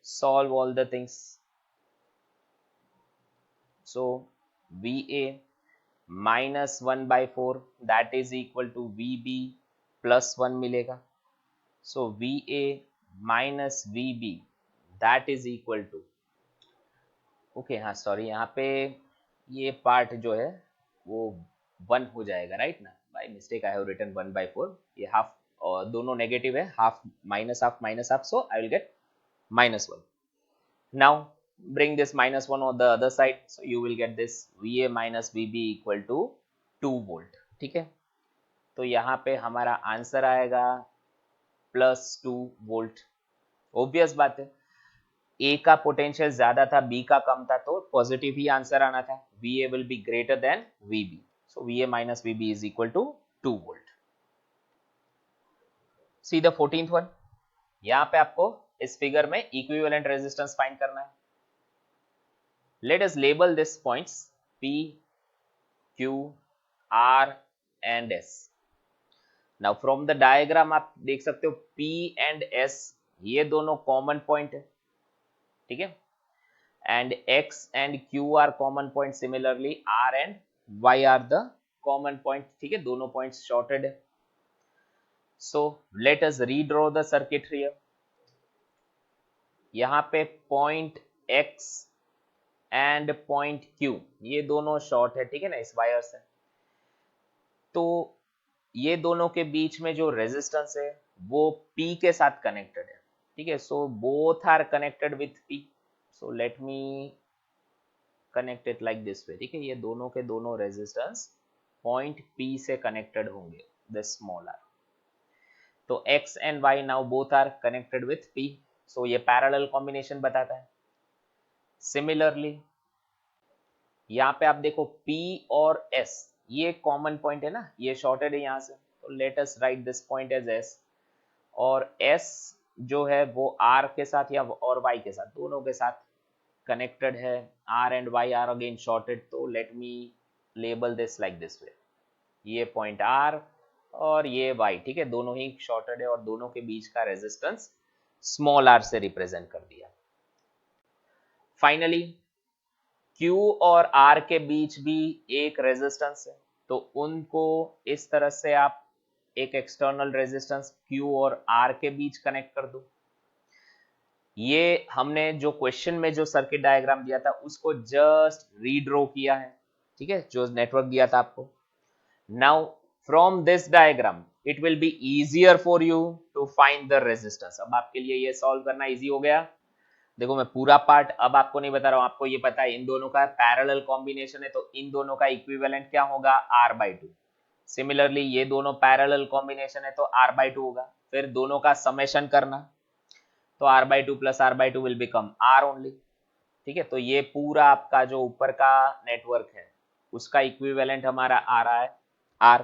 solve all the things. So VA minus 1/4 that is equal to VB plus 1 मिलेगा. So VA minus VB that is equal to, okay, हाँ sorry, यहाँ पे ये part जो है वो 1 हो जाएगा, राइट ना, by mistake I have written 1/4. ये हाफ और दोनों नेगेटिव है, half minus half, so I will get -1. Now bring this -1 on the other side, so you will get this VA minus VB equal to 2 volt. ठीक है, तो यहाँ पे हमारा आंसर आएगा +2 वोल्ट. ऑब्वियस बात है, ए का पोटेंशियल ज्यादा था, बी का कम था, तो पॉजिटिव ही आंसर आना था. VA will be greater than VB, so VA minus VB is equal to 2 volt. See the 14th one. यहाँ पे आपको इस फिगर में इक्विवेलेंट रेजिस्टेंस फाइंड करना है. Let us label this points P, Q, R and S. Now from the diagram आप देख सकते हो P and S ये दोनों कॉमन पॉइंट है, ठीक है, and X and Q are common point. Similarly R and Y are the common point. ठीक है, दोनों पॉइंट्स शॉर्टेड है. So let us redraw the circuit here. यहाँ पे point X and point Q ये दोनों शॉर्ट है, ठीक है ना, इस वायर से. तो ये दोनों के बीच में जो रेजिस्टेंस है वो P के साथ कनेक्टेड है, ठीक है. So both are connected with P. So let me connect it like this way. ठीक है, ये दोनों के दोनों रेजिस्टेंस पॉइंट P से कनेक्टेड होंगे, दिस स्मॉल r. तो X and Y now both are connected with P. So ये पैरेलल कॉम्बिनेशन बताता है. सिमिलरली यहाँ पे आप देखो P और S ये कॉमन पॉइंट है ना, ये शॉर्टेड है यहाँ से, तो let us write this point as S. और S जो है वो R के साथ या और Y के साथ, दोनों के साथ कनेक्टेड है. R and Y are again shorted, तो let me label this like this way. ये पॉइंट R और ये Y, ठीक है, दोनों ही शॉर्टेड है और दोनों के बीच का रेजिस्टेंस स्मॉल r से रिप्रेजेंट कर दिया. फाइनली Q और R के बीच भी एक रेजिस्टेंस है, तो उनको इस तरह से आप एक एक्सटर्नल रेजिस्टेंस Q और R के बीच कनेक्ट कर दो। ये हमने जो क्वेश्चन में जो सर्किट डायग्राम दिया था उसको जस्ट रीड्रॉ किया है, ठीक है, जो नेटवर्क दिया था आपको। Now from this diagram it will be easier for you to find the resistance. अब आपके लिए ये सॉल्व करना इजी हो गया। देखो मैं पूरा पार्ट अब आपको नहीं बता रहा हूं, आपको ये पता है इन दोनों का पैरेलल कॉम्बिनेशन है, तो इन दोनों का इक्विवेलेंट क्या होगा, R/2। सिमिलरली ये दोनों पैरेलल कॉम्बिनेशन है तो R/2 होगा। फिर दोनों का समेशन करना, तो R/2 plus R/2 will become R only, ठीक है। तो ये पूरा आपका जो ऊपर का नेटवर्क है उसका इक्विवेलेंट हमारा आ रहा है R।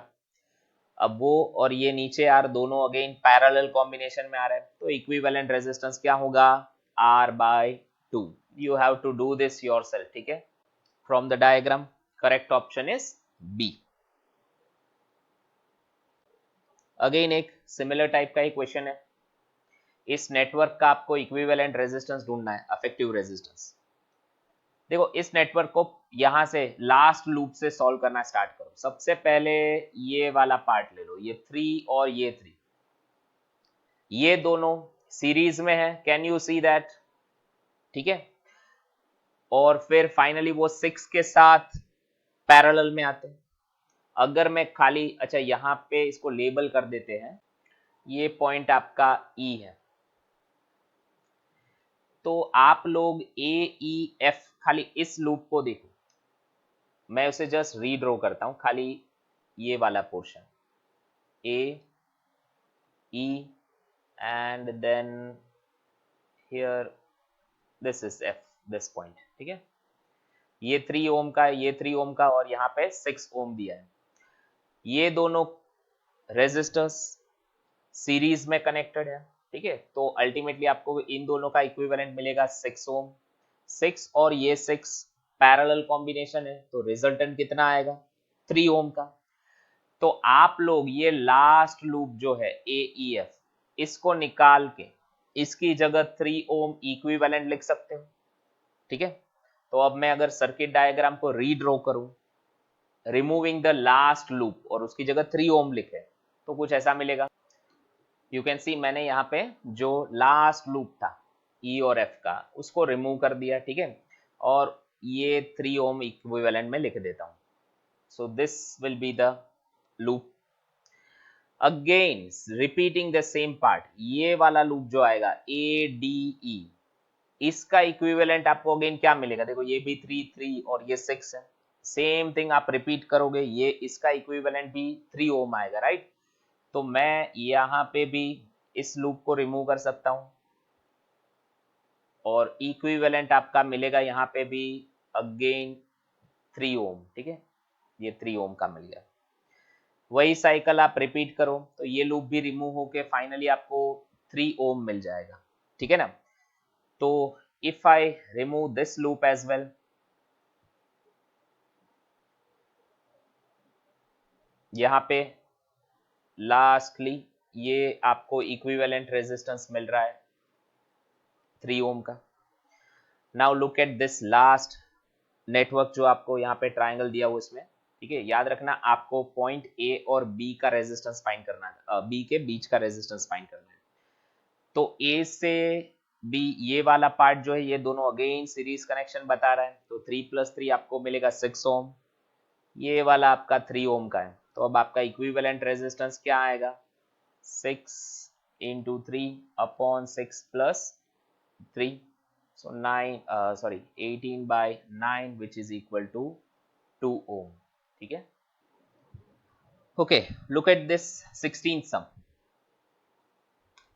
अब वो और ये नीचे R दोनों अगेन पैरेलल कॉम्बिनेशन में आ रहा है, तो इक्विवेलेंट रेजिस्टेंस क्या होगा, R/2। You have to do this yourself, ठीक है, from the diagram. Correct option is B. अगेन एक सिमिलर टाइप का ही क्वेश्चन है। इस नेटवर्क का आपको इक्विवेलेंट रेजिस्टेंस ढूंढना है, अफेक्टिव रेजिस्टेंस। देखो इस नेटवर्क को यहां से लास्ट लूप से सॉल्व करना स्टार्ट करो। सबसे पहले ये वाला पार्ट ले लो, ये 3 और ये 3, ये दोनों सीरीज में है, कैन यू सी दैट, ठीक है। और फिर फाइनली वो 6 के साथ पैरेलल में आते हैं। अगर मैं खाली, अच्छा यहां पे इसको लेबल कर देते हैं, ये पॉइंट आपका E है, तो आप लोग AEF खाली इस लूप को देखो, मैं उसे जस्ट रीड्रॉ करता हूं, खाली ये वाला portion A E and then here this is F, this point, ठीक है। ये 3 ओम का, ये 3 ओम का और यहाँ पे 6 ओम दिया है। ये दोनों रेजिस्टर्स सीरीज में कनेक्टेड है, ठीक है। तो अल्टीमेटली आपको इन दोनों का इक्विवेलेंट मिलेगा 6 ओम। 6 और ये 6 पैरेलल कॉम्बिनेशन है, तो रिजल्टेंट कितना आएगा, 3 ओम का। तो आप लोग ये लास्ट लूप जो है AEF, इसको निकाल के इसकी जगह 3 ओम इक्विवेलेंट लिख सकते हो, ठीक है। तो अब मैं अगर सर्किट डायग्राम को रीड्रॉ करूं, रिमूविंग द लास्ट लूप और उसकी जगह 3 ओम लिखे, तो कुछ ऐसा मिलेगा। यू कैन सी मैंने यहाँ पे जो लास्ट लूप था E और F का उसको रिमूव कर दिया, ठीक है, और ये 3 ओम इक्विवेलेंट में लिख देता हूं। So this will be the loop. Again repeating the same part, ये वाला लूप जो आएगा ADE, इसका इक्विवेलेंट आपको अगेन क्या मिलेगा, देखो ये भी 3 और ये 6 है, सेम थिंग आप रिपीट करोगे, ये इसका इक्विवेलेंट भी 3 ओम आएगा, राइट। तो मैं यहां पे भी इस लूप को रिमूव कर सकता हूं और इक्विवेलेंट आपका मिलेगा यहां पे भी अगेन 3 ओम, ठीक है, ये 3 ओम का मिल गया। वही साइकिल आप रिपीट करो, तो ये लूप भी रिमूव होके फाइनली आपको 3 ओम मिल जाएगा, ठीक है ना। तो if I remove this loop as well, यहां पे लास्टली ये आपको इक्विवेलेंट रेजिस्टेंस मिल रहा है 3 ओम का। Now look at this last network जो आपको यहाँ पे ट्राइंगल दिया हुआ इसमें, ठीक है। याद रखना आपको पॉइंट A और B का रेजिस्टेंस फाइंड करना है, B के बीच का रेजिस्टेंस फाइंड करना है। तो A से B ये वाला पार्ट जो है ये दोनों अगेन सीरीज कनेक्शन बता रहा है, तो 3 + 3 आपको मिलेगा 6 ओम, ये वाला आपका 3 ओम का है। तो अब आपका इक्विवेलेंट रेजिस्टेंस क्या आएगा, 6 × 3 upon 6 + 3, so 18/9 which is equal to 2 ohm, ठीक है। Okay, look at this 16th sum.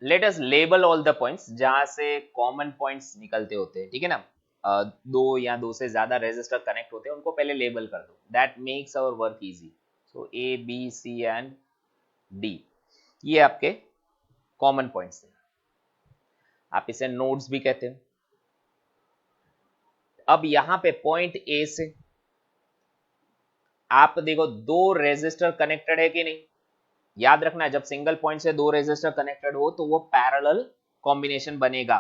Let us label all the points जहां से कॉमन पॉइंट्स निकलते होते हैं, ठीक है ना। दो या दो से ज्यादा रेजिस्टर कनेक्ट होते हैं, उनको पहले लेबल कर दो, that makes our work easy. So A B C and D ये आपके कॉमन पॉइंट्स हैं, आप इसे नोड्स भी कहते हो। अब यहां पे पॉइंट A से आप देखो दो रेजिस्टर कनेक्टेड है कि नहीं। याद रखना जब सिंगल पॉइंट से दो रेजिस्टर कनेक्टेड हो तो वो पैरेलल कॉम्बिनेशन बनेगा।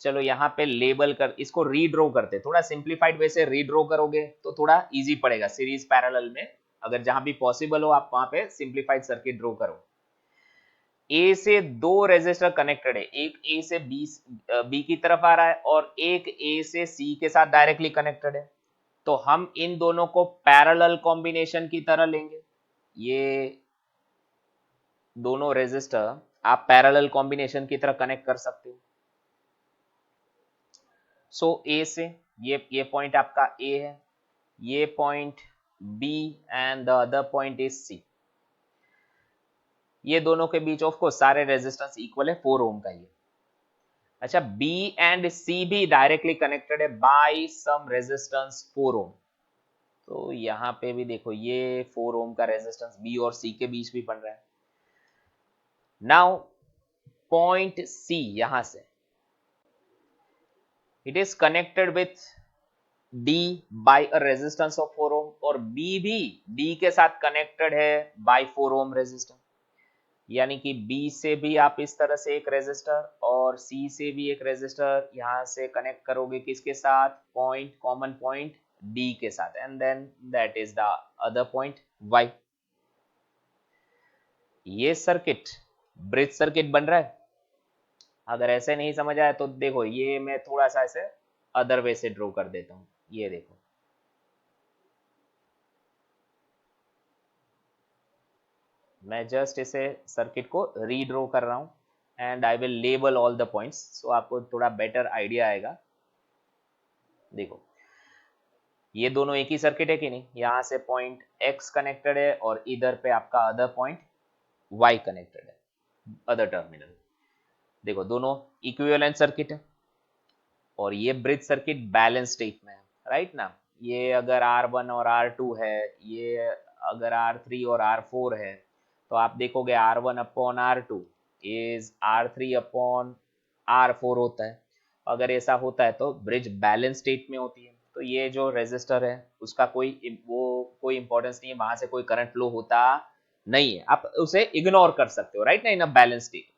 चलो यहाँ पे लेबल कर, इसको रीड्रो करते, थोड़ा सिंप्लीफाइड वे से रीड्रो करोगे तो थोड़ा इजी पड़ेगा सीरीज पैरेलल में। अगर जहां भी पॉसिबल हो आप वहां पे सिंप्लीफाइड सर्किट ड्रॉ करो। ए से दो रेजिस्टर कनेक्टेड है, एक ए से बी की तरफ आ रहा है और एक ए से सी के साथ डायरेक्टली कनेक्टेड है। तो हम इन दोनों को पैरेलल कॉम्बिनेशन की तरह लेंगे। ये दोनों रेजिस्टर आप पैरेलल कॉम्बिनेशन की तरह कनेक्ट कर सकते हो। सो ए से ये पॉइंट आपका ए है, ये point B and the other point is C. ये दोनों के बीच ऑफ कोर्स सारे रेजिस्टेंस इक्वल है, 4 ओम का ये। अच्छा, बी एंड सी भी डायरेक्टली कनेक्टेड है बाय सम रेजिस्टेंस 4 ओम। तो यहां पे भी देखो ये 4 ओम का रेजिस्टेंस बी और सी के बीच भी बन रहा है। नाउ पॉइंट सी यहां से it is connected with D by a resistance of 4 ohm और B भी D के साथ कनेक्टेड है बाय 4 ओम रेजिस्टेंस। यानी कि B से भी आप इस तरह से एक रेजिस्टर और C से भी एक रेजिस्टर यहां से कनेक्ट करोगे, किसके साथ, पॉइंट, कॉमन पॉइंट D के साथ, and then that is the other point Y। ये सर्किट ब्रिज सर्किट बन रहा है। अगर ऐसे नहीं समझ आया तो देखो ये मैं थोड़ा सा ऐसे अदर वे से ड्रॉ कर देता हूं। ये देखो मैं जस्ट इसे सर्किट को रीड्रॉ कर रहा हूं and I will label all the points, so आपको थोड़ा बेटर आइडिया आएगा। देखो ये दोनों एक ही सर्किट है कि नहीं, यहां से पॉइंट X कनेक्टेड है और इधर पे आपका अदर पॉइंट Y कनेक्टेड है, अदर टर्मिनल। देखो दोनों इक्विवेलेंट सर्किट है और ये ब्रिज सर्किट बैलेंस स्टेट में है, राइट ना। ये अगर R1 और R2 है, ये अगर R3 और R4 है, तो आप देखोगे R1 upon R2 is R3 upon R4 होता है। अगर ऐसा होता है तो ब्रिज बैलेंस स्टेट में होती है। तो ये जो रेजिस्टर है उसका कोई इंपॉर्टेंस नहीं है, वहां से कोई करंट फ्लो होता नहीं है, आप उसे इग्नोर कर सकते हो, राइट ना, इन अ बैलेंस स्टेट।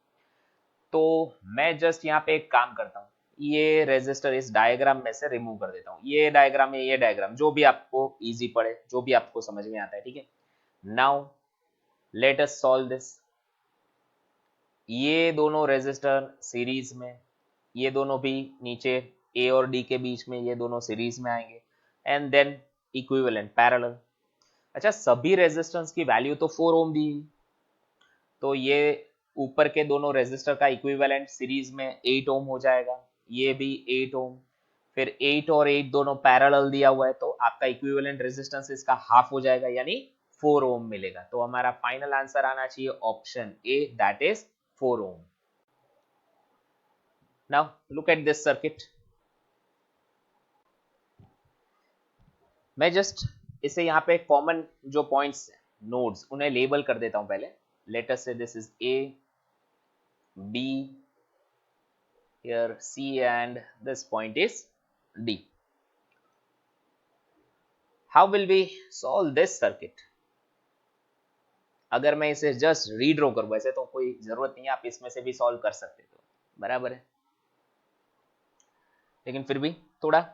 तो मैं जस्ट यहाँ पे एक काम करता हूँ, ये रेजिस्टर इस डायग्राम में से रिमूव कर देता हूँ। ये डायग्राम है, ये डायग्राम, जो भी आपको इजी पड़े, जो भी आपको समझ में आता है, ठीक है। Now let us solve this. ये दोनों रेजिस्टर सीरीज में, ये दोनों भी नीचे ए और डी के बीच में, ये दोनों सीरीज में आएंगे एंड देन इक्विवेलेंट पैरेलल। अच्छा, सभी रेजिस्टेंस की वैल्यू तो 4 ओम दी, तो ये ऊपर के दोनों रेजिस्टर का इक्विवेलेंट सीरीज में 8 ओम हो जाएगा, ये भी 8 ओम, फिर 8 और 8 दोनों पैरेलल दिया हुआ है, तो आपका इक्विवेलेंट रेजिस्टेंस इसका हाफ हो जाएगा, यानी 4 ओम मिलेगा। तो हमारा फाइनल आंसर आना चाहिए option A, that is 4 ohm. Now look at this circuit. मैं जस्ट इसे यहाँ पे कॉमन जो पॉइंट्स नोड्स उन्हें लेबल कर देता हूं पहले। Let us say this is A, B, here C and this point is D. How will we solve this circuit? अगर मैं इसे जस्ट रीड्रॉ करूं, वैसे तो कोई जरूरत नहीं है, आप इसमें से भी सॉल्व कर सकते हो, बराबर है, लेकिन फिर भी थोड़ा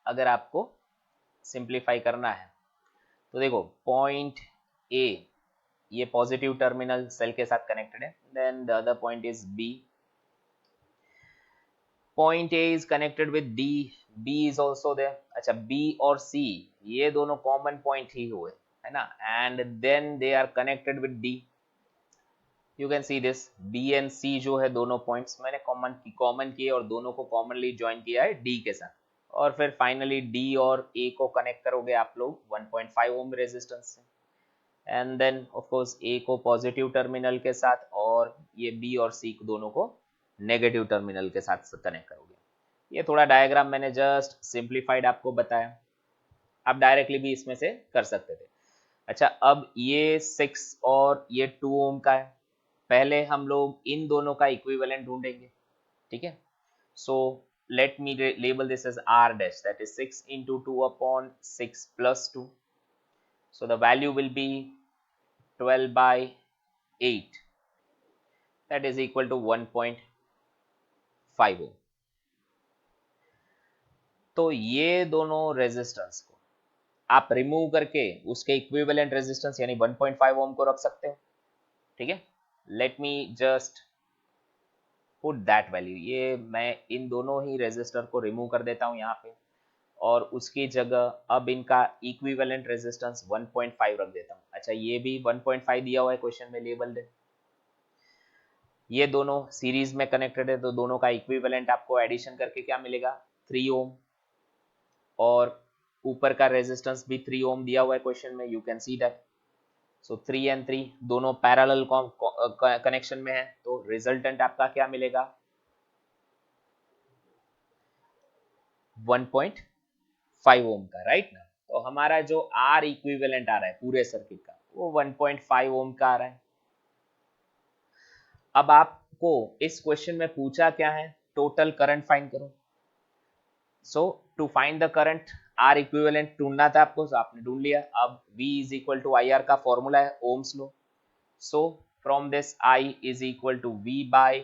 अगर आपको सिंप्लीफाई करना है तो देखो पॉइंट ए, ये पॉजिटिव टर्मिनल सेल के साथ कनेक्टेड है, then the other point is B, point A is connected with D, B is also there. अच्छा, बी और सी ये दोनों कॉमन पॉइंट ही हुए, है ना, and then they are connected with D. You can see this B and C जो है दोनों पॉइंट्स मैंने कॉमन किए और दोनों को कॉमनली ज्वाइन किया है डी के साथ, और फिर फाइनली डी और ए को कनेक्ट करोगे आप लोग 1.5 ओम रेजिस्टेंस से, एंड देन ऑफ कोर्स ए को पॉजिटिव टर्मिनल के साथ और ये बी और सी दोनों को नेगेटिव टर्मिनल के साथ कनेक्ट करोगे। ये थोड़ा डायग्राम मैंने जस्ट सिंप्लीफाइड आपको बताया, आप डायरेक्टली भी इसमें से कर सकते थे। अच्छा, अब ये 6 और ये 2 ओम का है, पहले हम लोग इन दोनों का इक्विवेलेंट ढूंढेंगे, ठीक है। सो let me label this as r dash, that is 6 into 2 upon 6 plus 2, so the value will be 12 by 8, that is equal to 1.5 ohm. तो ये दोनों रेजिस्टेंस को आप रिमूव करके उसके इक्विवेलेंट रेजिस्टेंस यानी 1.5 ओम को रख सकते हो, ठीक है। Let me just put that value, ये मैं इन दोनों ही रेजिस्टर को रिमूव कर देता हूं यहाँ पे, और उसकी जगह अब इनका इक्विवेलेंट रेजिस्टेंस 1.5 रख देता हूँ। अच्छा, ये भी 1.5 दिया हुआ है क्वेश्चन में लेबल्ड है। ये दोनों सीरीज में कनेक्टेड है, तो दोनों का इक्विवेलेंट आपको एडिशन करके क्या मिलेगा, 3 ओम, और ऊपर का रेजिस्टेंस भी 3 ओम दिया हुआ है क्वेश्चन में, you can see that. So 3 and 3 दोनों पैरेलल कनेक्शन में है, तो रिजल्टेंट आपका क्या मिलेगा, 1.5 ओम का, राइट ना। तो हमारा जो आर इक्विवेलेंट आ रहा है पूरे सर्किट का वो 1.5 ओम का आ रहा है। अब आपको इस क्वेश्चन में पूछा क्या है, टोटल करंट फाइंड करो। So to find the current R equivalent ढूंढना था आपको, so आपने ढूंढ लिया। अब V is equal to I R का फॉर्मूला है Ohm's law, so from this I is equal to V by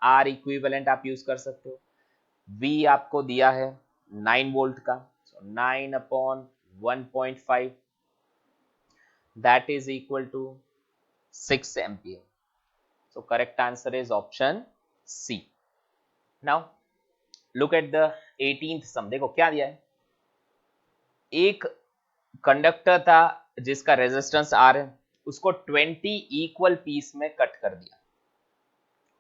R equivalent आप यूज कर सकते हो। V आपको दिया है 9 वोल्ट का, so 9 upon 1.5 that is equal to 6 ampere. So correct answer is option C. Now look at the 18th sum. देखो क्या दिया है, एक कंडक्टर था जिसका रेजिस्टेंस R है, उसको 20 इक्वल पीस में कट कर दिया।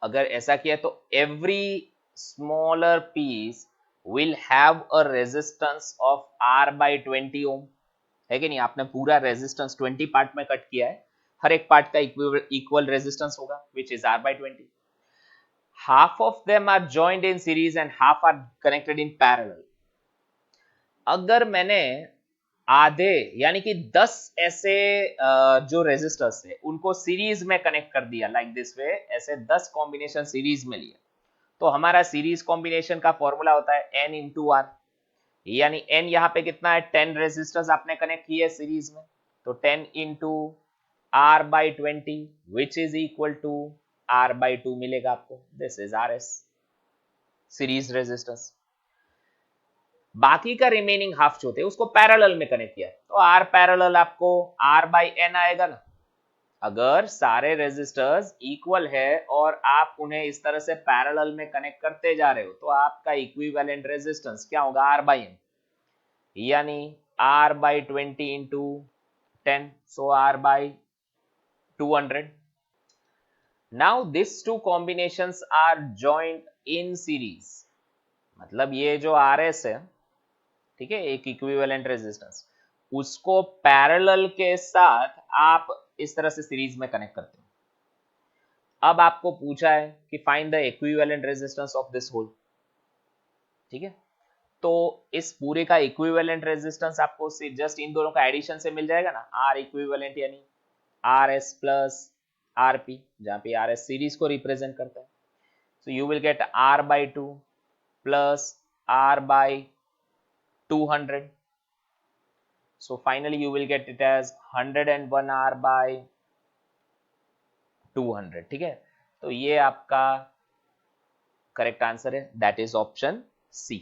अगर ऐसा किया तो every smaller piece will have a resistance of R by 20 ohm, है कि नहीं। आपने पूरा रेजिस्टेंस 20 पार्ट में कट किया है, हर एक पार्ट का इक्वल रेजिस्टेंस होगा which is R by 20। Half of them are joined in series and half are connected in parallel. अगर मैंने आधे यानी कि 10 ऐसे जो रेजिस्टर्स है उनको सीरीज में कनेक्ट कर दिया लाइक दिस वे, ऐसे 10 कॉम्बिनेशन सीरीज में लिया, तो हमारा सीरीज कॉम्बिनेशन का फॉर्मूला होता है n इंटू आर, यानी n यहाँ पे कितना है, 10 रेजिस्टर्स आपने कनेक्ट किए सीरीज में, तो 10 into R by 20 which is equal to R by 2 मिलेगा आपको। This is R S series resistance. बाकी का रिमेनिंग हाफ जो थे उसको पैरेलल में कनेक्ट किया, तो आर पैरेलल आपको आर बाई एन आएगा ना। अगर सारे रेजिस्टर्स इक्वल है और आप उन्हें इस तरह से पैरेलल में कनेक्ट करते जा रहे हो, तो आपका इक्विवेलेंट रेजिस्टेंस क्या होगा, आर बाई एन, यानी R by 20 into 10, so R by 200। Now this two combinations are joint in series, मतलब ये जो आर एस है, ठीक है, एक इक्विवेलेंट रेजिस्टेंस, उसको पैरेलल के साथ आप इस तरह से सीरीज में कनेक्ट करते हो। अब आपको पूछा है कि find the equivalent resistance of this whole, ठीक है। तो इस पूरे का इक्विवेलेंट रेजिस्टेंस आपको जस्ट इन दोनों का एडिशन से मिल जाएगा ना, आर इक्विवेलेंट यानी R S plus R P, जहां पे आर एस सीरीज को रिप्रेजेंट करता है। So you will get R by 2 plus R by 200, so finally you will get it as 101 R by 200, ठीक है। तो ये आपका करेक्ट आंसर है, that is option C.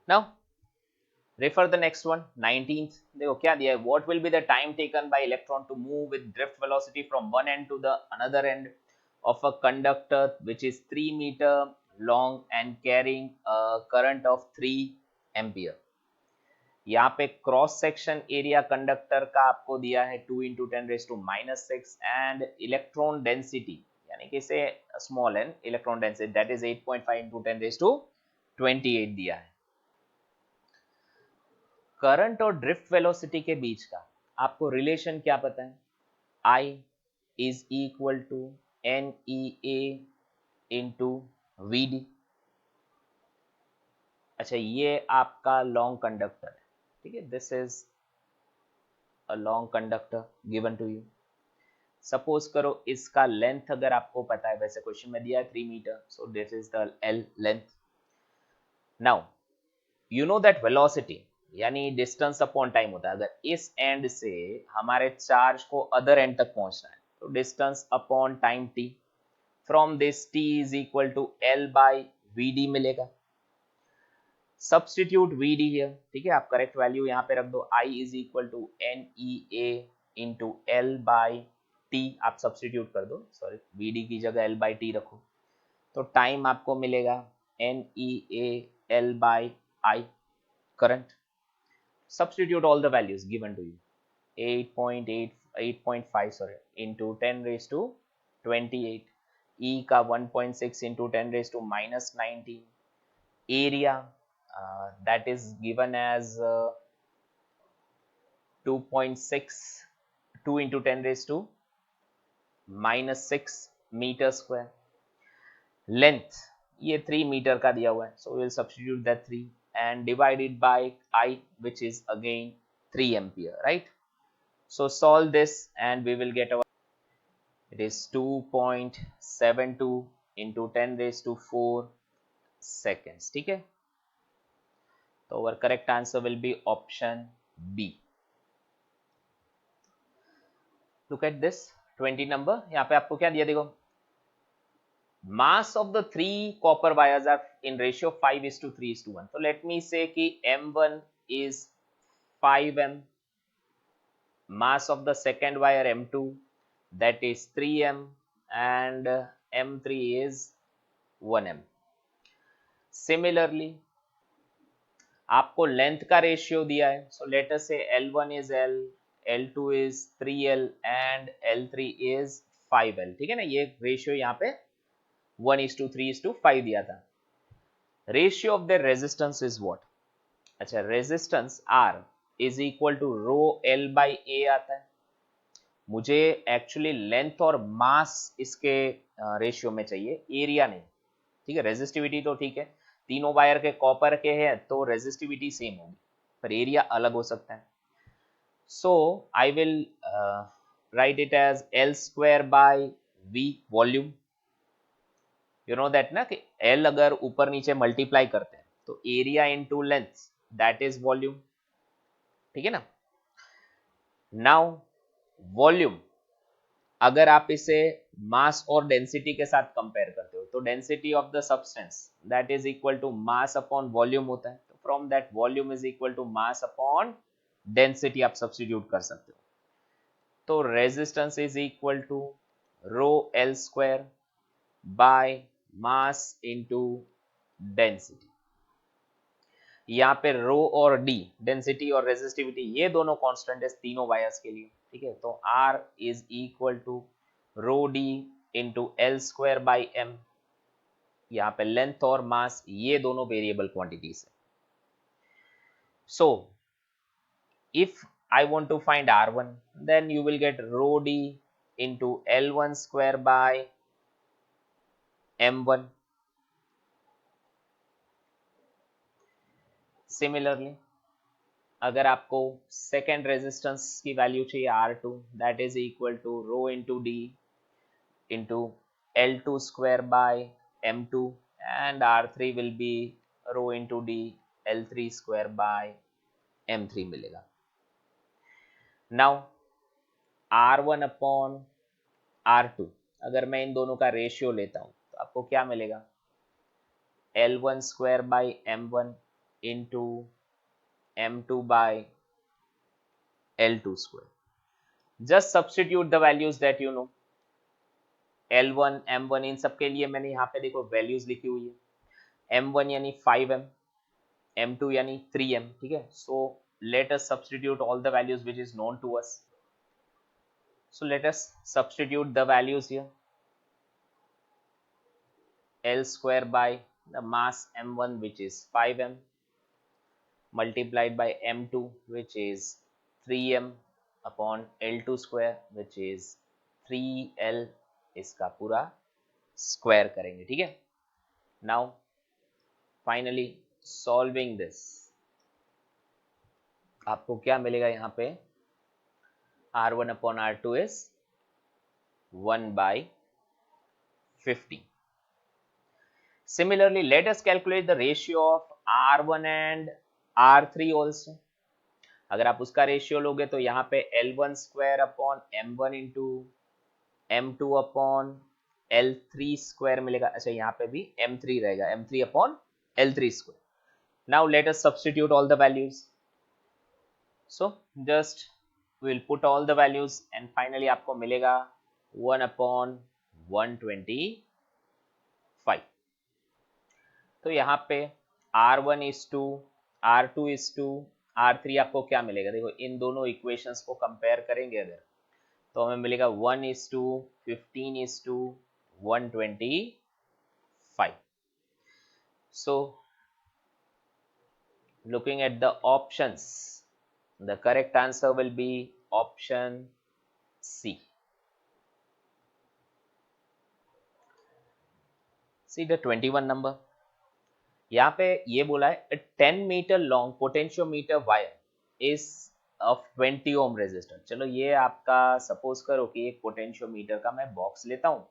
Now refer the next one, 19th। देखो क्या दिया है, what will be the time taken by electron to move with drift velocity from one end to the another end of a conductor which is 3 metre long and carrying a current of 3 ampere. यहाँ पे cross section area conductor का आपको दिया है 2 into 10⁻⁻⁶ and electron density यानी कि से small an electron density that is 8.5 into 10⁻28 दिया है। करंट और ड्रिफ्ट वेलोसिटी के बीच का आपको रिलेशन क्या पता है, I is equal to NEA into VD। अच्छा, ये आपका लॉन्ग कंडक्टर है, ठीक है, this is a long conductor given to you. Suppose करो इसका लेंथ अगर आपको पता है, वैसे क्वेश्चन में दिया है 3 metre, so this is the L length. Now you know that velocity यानी डिस्टेंस अपॉन टाइम होता है। अगर इस एंड से हमारे चार्ज को अदर एंड तक पहुंचना है तो distance upon time t, from this t is equal to L by VD मिलेगा। सब्सटीट्यूट वी डी हियर, ठीक है, आप करेक्ट वैल्यू यहाँ पे रख दो, I is equal to N E A into L by T, आप सब्सटीट्यूट कर दो, सॉरी वी डी की जगह एल बाई टी रखो, तो टाइम आपको मिलेगा N E A L by I current. Substitute all the values given to you, 8.8 8.5 sorry into 10 raised to 28, E का 1.6 into 10 raised to minus 19, area that is given as 2.6, 2 into 10 raised to minus 6 meter square, length ये 3 metre का दिया हुआ है, so we will substitute that 3 and divide it by I which is again 3 ampere, right? So solve this and we will get our, it is 2.72 into 10 raised to 4 seconds, ठीक है, तो our correct answer will be option B. Look at this 20 number, यहाँ पे आपको क्या दिया, देखो mass of the three copper wires are in ratio 5:3:1. So let me say कि M1 is 5m, mass of the second wire M2 that is 3m and M3 is 1m. Similarly आपको length का ratio दिया है, so let us say L1 is L, L2 is 3L and L3 is 5L, ठीक है ना, ये ratio यहाँ पे 1:3:5 दिया था. Ratio of the resistance is what, अच्छा resistance R is equal to rho L by A आता है, मुझे एक्चुअली लेंथ और मास इसके रेशियो में चाहिए, एरिया नहीं, ठीक है. रेजिस्टिविटी तो ठीक है, तीनों वायर के कॉपर के हैं तो रेजिस्टिविटी सेम होगी, पर एरिया अलग हो सकता है. So I will write it as L square by V volume. You know that ना कि L अगर ऊपर नीचे मल्टीप्लाई करते हैं तो area into length that is volume, ठीक है ना. नाउ वॉल्यूम अगर आप इसे मास और डेंसिटी के साथ कंपेयर करते हो तो density of the substance that is equal to mass upon volume होता है, तो from that volume is equal to mass upon density आप सब्स्टिट्यूट कर सकते हो. तो resistance is equal to rho L square by mass into density. यहाँ पे रो और डी डेंसिटी और रेजिस्टिविटी ये दोनों कांस्टेंट है तीनों वायर्स के लिए, ठीक है. तो R is equal to rho D into L square by M. यहाँ पे लेंथ और मास ये दोनों वेरिएबल क्वांटिटीज है. So if I want to find R1 then you will get rho d into L1 square by M1. Similarly अगर आपको second resistance की value चाहिए R2 that is equal to rho into D into L2 square by M2 and R3 will be rho into D L3 square by M3 मिलेगा. Now R1 upon R2 अगर मैं इन दोनों का ratio लेता हूं तो आपको क्या मिलेगा, L1 square by M1 into M2 by L2 square. Just substitute the values that you know. L1, M1 इन सब के लिए मैंने यहाँ पे देखो वैल्यूज लिखी हुई है. M1 यानी 5m, M2 यानी 3m, ठीक है. So let us substitute all the values which is known to us. So let us substitute the values here. L square by the mass M1 which is 5m multiplied by M2 which is 3m upon L2 square which is 3L, इसका पूरा square करेंगे, ठीक है. Now finally solving this आपको क्या मिलेगा, यहाँ पे R1 upon R2 is 1/50. Similarly, let us calculate the ratio of R1 and R3 also. अगर आप उसका रेशियो लोगे तो यहाँ पे L1 square upon M1 into M2 upon L3 square मिलेगा. अच्छा यहाँ पे भी M3 रहेगा, M3 upon L3 square. Now let us substitute all the values. So just we'll put all the values and finally आपको मिलेगा 1/125. तो यहाँ पे R1:2, R2:2, R3 आपको क्या मिलेगा? देखो इन दोनों इक्वेशंस को कंपेयर करेंगे अगर तो हमें मिलेगा 1:15:125. So looking at the options, the correct answer will be option C. See the 21 number. यहाँ पे ये बोला है a 10 meter long potentiometer wire is of 20 ohm resistor. चलो ये आपका सपोज करो कि एक पोटेंशियोमीटर का मैं बॉक्स लेता हूँ,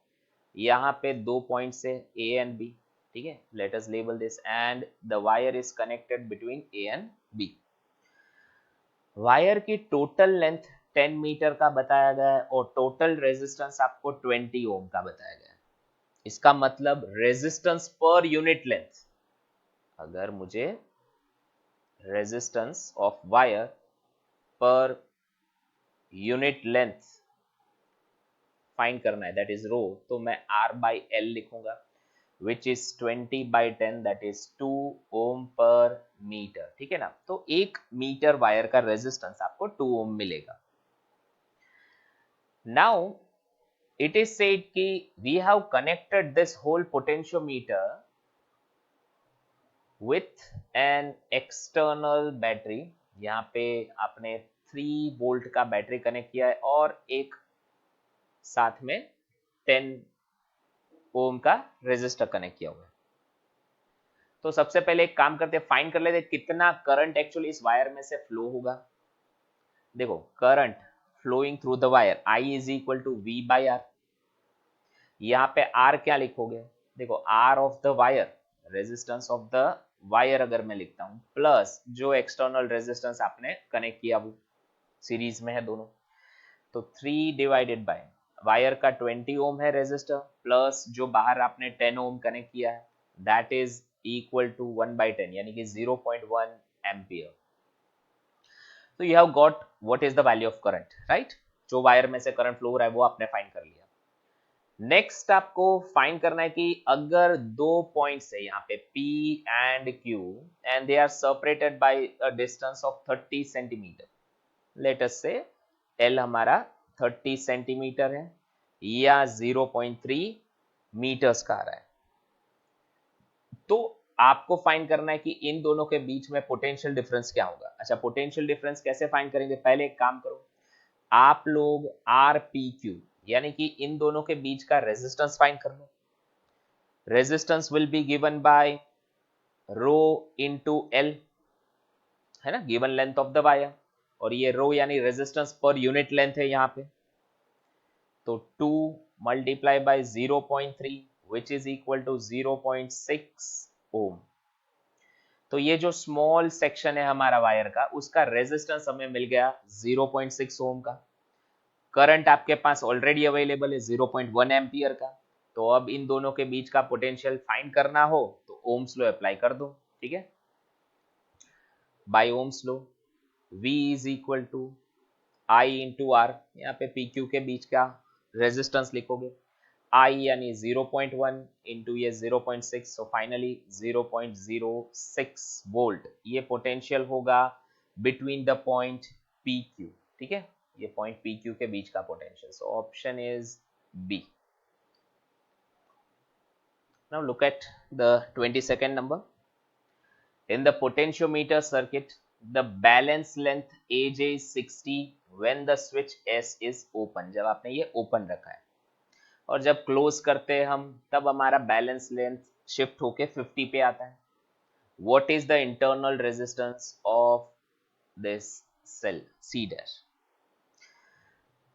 यहाँ पे 2 पॉइंट्स है A and B, ठीक है. Let us label this and the wire is connected between A and B. Wire की टोटल लेंथ 10 मीटर का बताया गया है और टोटल रेजिस्टेंस आपको 20 ओम का बताया गया है. इसका मतलब रेजिस्टेंस पर यूनिट लेंथ, अगर मुझे रेजिस्टेंस ऑफ वायर पर यूनिट लेंथ फाइंड करना है, दैट इज रो, तो मैं R/L लिखूंगा which is 20/10, that is 2 ohm per meter. ठीक है ना. तो 1 मीटर वायर का रेजिस्टेंस आपको 2 ओम मिलेगा. नाउ it is said कि we have connected this whole potentiometer with an external battery. यहाँ पे आपने 3 वोल्ट का बैटरी कनेक्ट किया है और एक साथ में 10 ओम का रेजिस्टर कनेक्ट किया हुआ है. तो सबसे पहले एक काम करते हैं, फाइंड कर लेते हैं कितना करंट एक्चुअली इस वायर में से फ्लो होगा. देखो current flowing through the wire I is equal to V/R. यहाँ पे R क्या लिखोगे? देखो R of the wire, resistance of the wire अगर मैं लिखता हूँ, प्लस जो एक्सटर्नल रेजिस्टेंस आपने कनेक्ट किया वो सीरीज में है दोनों, तो 3 डिवाइडेड बाय वायर का 20 ओम है रेजिस्टर प्लस जो बाहर आपने 10 ओम कनेक्ट किया है, दैट इज इक्वल टू 1/10 यानी कि 0.1 एम्पियर. तो you have got what is the value of current, right. जो वायर में से करंट फ्लो हो रहा है वो आपने फाइंड कर लिया. नेक्स्ट आपको फाइंड करना है कि अगर 2 पॉइंट्स है यहाँ पे P and Q and they are separated by a distance of 30 centimetre. Let us say L हमारा 30 सेंटीमीटर है या 0.3 मीटर्स का आ रहा है. तो आपको फाइंड करना है कि इन दोनों के बीच में पोटेंशियल डिफरेंस क्या होगा. अच्छा, पोटेंशियल डिफरेंस कैसे फाइंड करेंगे? पहले एक काम करो, आप लोग RPQ यानी कि इन दोनों के बीच का रेजिस्टेंस फाइंड कर लो. Resistance will be given by rho into L, है ना, given length of the wire, और ये रो यानी रेजिस्टेंस पर यूनिट लेंथ है यहाँ पे. तो 2 multiply by 0.3 which is equal to 0.6 ओम. तो ये जो स्मॉल सेक्शन है हमारा वायर का, उसका रेजिस्टेंस हमें मिल गया 0.6 ओम का. करंट आपके पास ऑलरेडी अवेलेबल है 0.1 एम्पियर का. तो अब इन दोनों के बीच का पोटेंशियल फाइंड करना हो तो ओम्स लॉ अप्लाई कर दो. ठीक है, by ohm's law V is equal to I into R. यहाँ पे PQ के बीच का रेजिस्टेंस लिखोगे I यानी 0.1 इंटू ये 0.6, सो फाइनली 0.06 वोल्ट ये पोटेंशियल होगा बिटवीन द पॉइंट PQ. ठीक है, ये पॉइंट PQ के बीच का potential. So option is B. Now look at the 22nd number. In the potentiometer circuit, the balance length AJ is 60 when the switch S is open. जब आपने ये open रखा है और जब क्लोज करते हैं हम तब हमारा बैलेंस लेंथ शिफ्ट होके 50 पे आता है. What is the internal resistance of this cell C dash?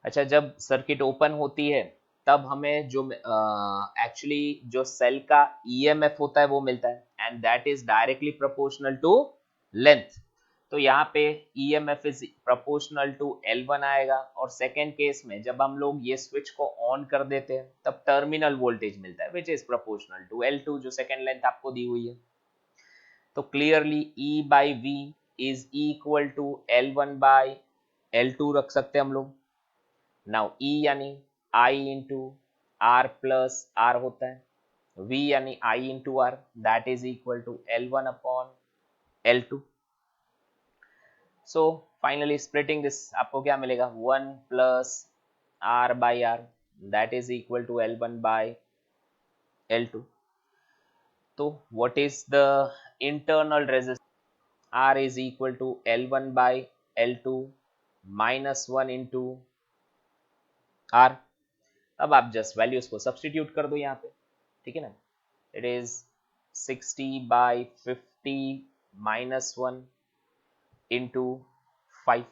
अच्छा, जब सर्किट ओपन होती है तब हमें जो एक्चुअली जो सेल का EMF होता है वो मिलता है and that is directly proportional to length. तो यहाँ पे EMF is proportional to L1 आएगा. और सेकेंड केस में जब हम लोग ये स्विच को ऑन कर देते हैं तब टर्मिनल वोल्टेज मिलता है which is proportional to L2 जो सेकेंड लेंथ आपको दी हुई है. तो clearly E by V is equal to L1 by L2 रख सकते हैं हम लोग. नाउ E यानी I into R plus R होता है, V यानी I into R, that is equal to L1 upon L2. So finally splitting this आपको क्या मिलेगा, 1 plus R by R, that is equal to L1 by L2. तो what is the internal resistance, R is equal to L1 by L2 minus 1 into R. अब आप just values को substitute कर दो यहाँ पे, ठीक है ना. It is 60 by 50 minus 1 into 5,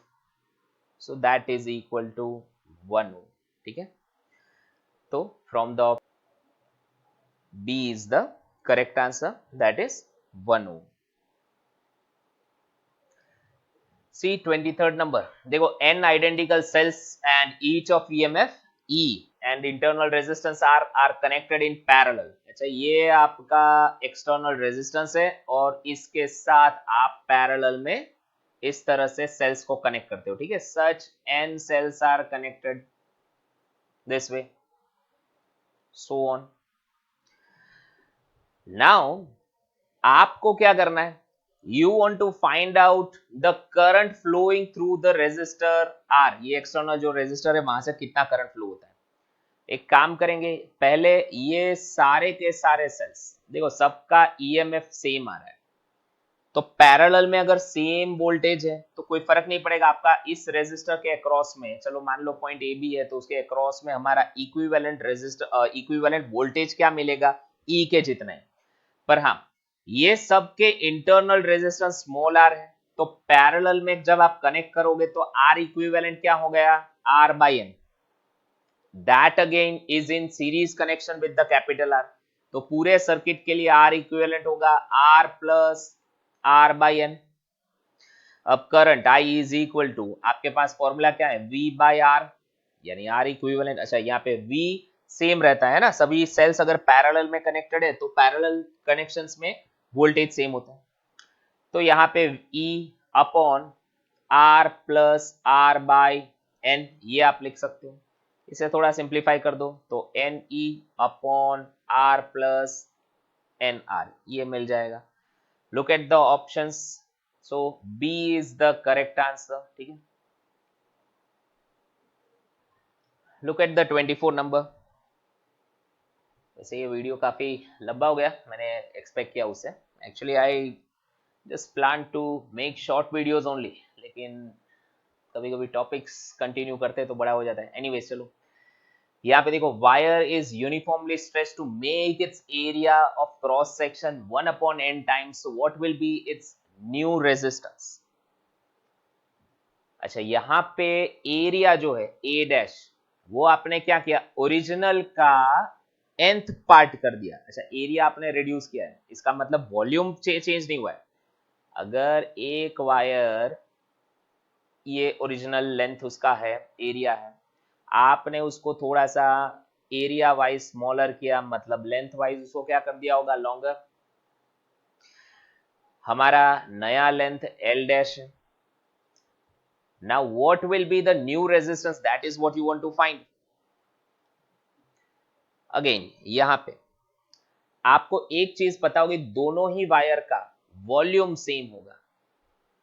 so that is equal to 1 ohm. ठीक है, तो from the B is the correct answer, that is 1 ohm. See 23rd number, देखो n identical cells and each of EMF E and internal resistance are connected in parallel. अच्छा, ये आपका external resistance है और इसके साथ आप parallel में इस तरह से cells को connect करते हो, ठीक है. Such n cells are connected this way, so on. Now आपको क्या करना है, you want to find out the current flowing through the resistor R. ये external जो resistor है वहां से कितना करंट फ्लो होता है. एक काम करेंगे, पहले ये सारे के सारे सेल्स देखो सबका EMF सेम आ रहा है, तो पैरेलल में अगर सेम वोल्टेज है तो कोई फर्क नहीं पड़ेगा आपका इस रेजिस्टर के अक्रॉस में. चलो मान लो पॉइंट ए बी है, तो उसके अक्रॉस में हमारा इक्विवेलेंट रेजिस्टर इक्विवेलेंट वोल्टेज क्या मिलेगा, E के जितना है. पर हाँ, ये सबके इंटरनल रेजिस्टेंस स्मॉल r है, तो पैरेलल में जब आप कनेक्ट करोगे तो R इक्विवेलेंट क्या हो गया, R by N. That again is in series connection with the capital R. तो पूरे सर्किट के लिए R इक्विवेलेंट होगा R plus R by N. अब current I is equal to, आपके पास फॉर्मूला क्या है, V बाई R, यानी R इक्विवेलेंट. अच्छा, यहाँ पे V सेम रहता है ना, सभी सेल्स अगर पैरेलल में कनेक्टेड है तो पैरेलल कनेक्शंस में वोल्टेज सेम होता है. तो यहाँ पे E upon R plus R by N, ये आप लिख सकते हो. इसे थोड़ा सिंप्लीफाई कर दो तो NE upon R plus NR, ये मिल जाएगा. Look at the options, so B is the correct answer. ठीक है, लुक एट द 24 नंबर. वैसे ये वीडियो काफी लंबा हो गया, मैंने एक्सपेक्ट किया उससे. Actually I just plan to make short videos only, लेकिन कभी कभी टॉपिक्स कंटिन्यू करते हैं तो बड़ा हो जाता है. एनीवेज, चलो यहाँ पे देखो, wire is uniformly stretched to make its area of cross section 1 upon n times, so what will be its new resistance. अच्छा, यहाँ पे एरिया जो है A डैश, वो आपने क्या किया, ओरिजिनल का nth पार्ट कर दिया. अच्छा, एरिया आपने रिड्यूस किया है, इसका मतलब वॉल्यूम चेंज नहीं हुआ है. अगर एक वायर, ये ओरिजिनल लेंथ उसका है, एरिया है, आपने उसको थोड़ा सा एरिया वाइज स्मॉलर किया, मतलब लेंथ वाइज उसको क्या कर दिया होगा, लॉन्गर. हमारा नया लेंथ L डैश है. Now what will be the new resistance, that is what you want to find. Again यहां पे आपको एक चीज पता होगी, दोनों ही वायर का वॉल्यूम सेम होगा.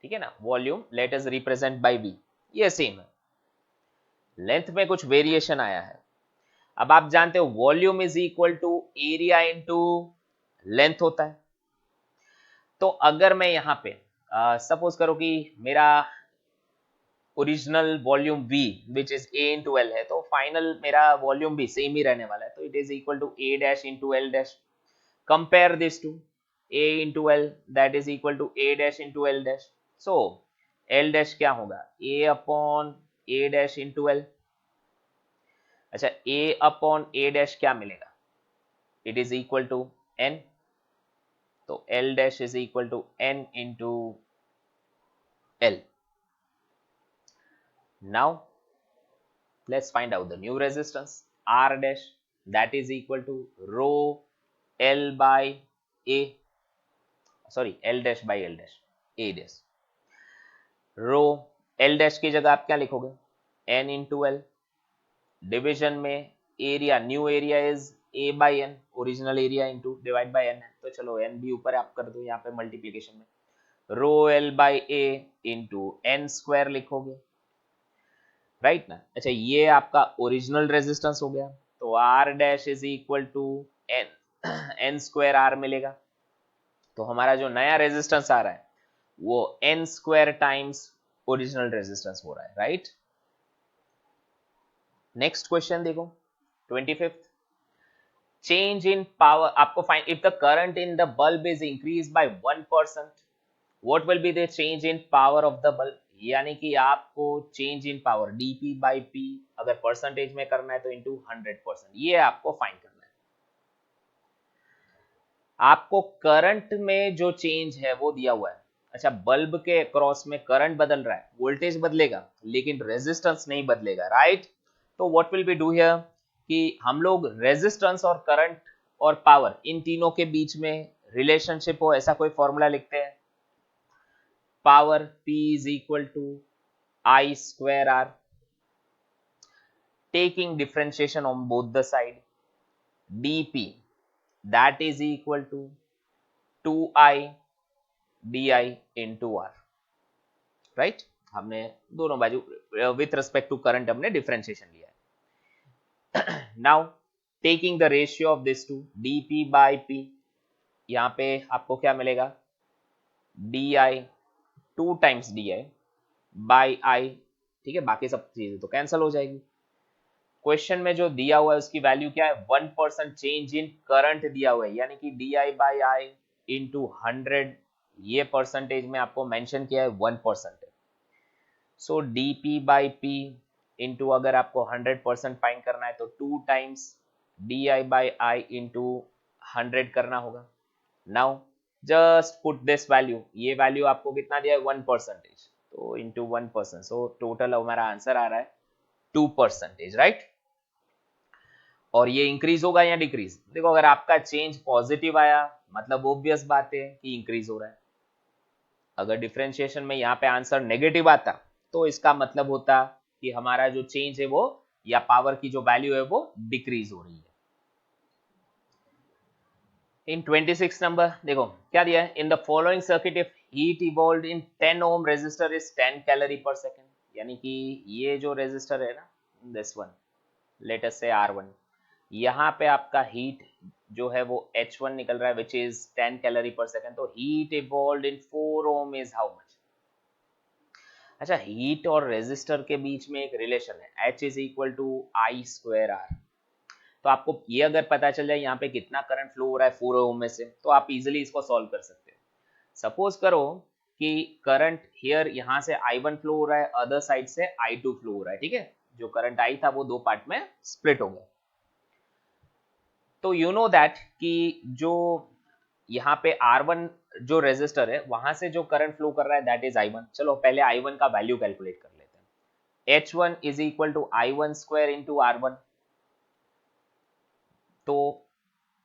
ठीक है ना, volume let us represent by V, ये सेम है. लेंथ में कुछ वेरिएशन आया है. अब आप जानते हो volume is equal to area into length होता है. तो अगर मैं यहां पे सपोज करो कि मेरा original volume V which is A into L है, तो फाइनल मेरा वॉल्यूम भी सेम ही रहने वाला है. तो it is equal to A dash into L dash. Compare this to A into L, that is equal to A dash into L dash. So L dash क्या होगा, A upon A dash into L. अच्छा, A upon A dash क्या मिलेगा, it is equal to N. तो L dash is equal to N into L. Now let's find out the new resistance R dash, that is equal to rho L by A. Sorry L dash by L dash A dash rho L dash की जगह आप क्या लिखोगे N into L division में area new area is A by N original area into divide by N है तो चलो N भी ऊपर आप कर दो यहाँ पे मल्टीप्लीकेशन में rho L by A into N square लिखोगे राइट ना। अच्छा ये आपका ओरिजिनल रेजिस्टेंस हो गया तो R dash is equal to N N square R मिलेगा तो हमारा जो नया रेजिस्टेंस आ रहा है वो N square times original resistance हो रहा है राइट। नेक्स्ट क्वेश्चन देखो 25th चेंज इन पावर आपको find if the current in the bulb is increase by 1% what will be the change in power of the bulb यानी कि आपको change in power DP by P अगर percentage में करना है तो into 100% ये आपको फाइंड करना है। आपको करंट में जो चेंज है वो दिया हुआ है। अच्छा बल्ब के क्रॉस में करंट बदल रहा है वोल्टेज बदलेगा लेकिन रेजिस्टेंस नहीं बदलेगा राइट। तो what will B do here कि हम लोग रेजिस्टेंस और करंट और पावर इन तीनों के बीच में रिलेशनशिप हो ऐसा कोई फॉर्मूला लिखते हैं power P is equal to I square R taking differentiation on both the side dP that is equal to 2I di into R right। हमने दोनों बाजू विथ रिस्पेक्ट टू करंट हमने डिफरेंशिएशन लिया है। Now taking the ratio of this to dP by P यहाँ पे आपको क्या मिलेगा di 2 times di by I ठीक है बाकी सब चीजें तो कैंसिल हो जाएगी। क्वेश्चन में जो दिया हुआ है उसकी वैल्यू क्या है 1% चेंज इन करंट दिया हुआ है यानी कि D I by I into 100 ये परसेंटेज में आपको मेंशन किया है 1% है so D P by P into अगर आपको 100% फाइंड करना है तो 2 times D I by I into 100 करना होगा। Now just put this value ये वैल्यू आपको कितना दिया है 1% तो इंटू 1% सो टोटल हमारा आंसर आ रहा है 2% राइट। और ये इंक्रीज होगा या डिक्रीज देखो अगर आपका चेंज पॉजिटिव आया मतलब ऑब्वियस बात है कि इंक्रीज हो रहा है अगर डिफरेंशिएशन में यहाँ पे आंसर नेगेटिव आता तो इसका मतलब होता कि हमारा जो चेंज है वो या पावर की जो वैल्यू है वो डिक्रीज हो रही है। इन 26 नंबर देखो क्या दिया है in the following circuit if heat evolve in 10 ohm resistor is 10 calorie per second यानी कि ये जो रेजिस्टर है ना दिस वन लेट अस से R1 यहाँ पे आपका हीट जो है वो H1 निकल रहा है which is 10 calorie per second तो heat evolve in 4 ohm is how much. अच्छा हीट और रेजिस्टर के बीच में एक रिलेशन है H is equal to I square R तो आपको ये अगर पता चल जाए यहाँ पे कितना करंट फ्लो हो रहा है 4 ओम में से तो आप इजिली इसको सॉल्व कर सकते हो। सपोज करो कि करंट हियर यहाँ से I1 फ्लो हो रहा है अदर साइड से I2 फ्लो हो रहा है ठीक है जो करंट आई था वो दो पार्ट में स्प्लिट हो गया तो यू नो दैट कि जो यहाँ पे R1 जो रेजिस्टर है वहां से जो करंट फ्लो कर रहा है दैट इज I1 चलो पहले I1 का वैल्यू कैलकुलेट कर लेते हैं H1 is equal to I1 square into R1 तो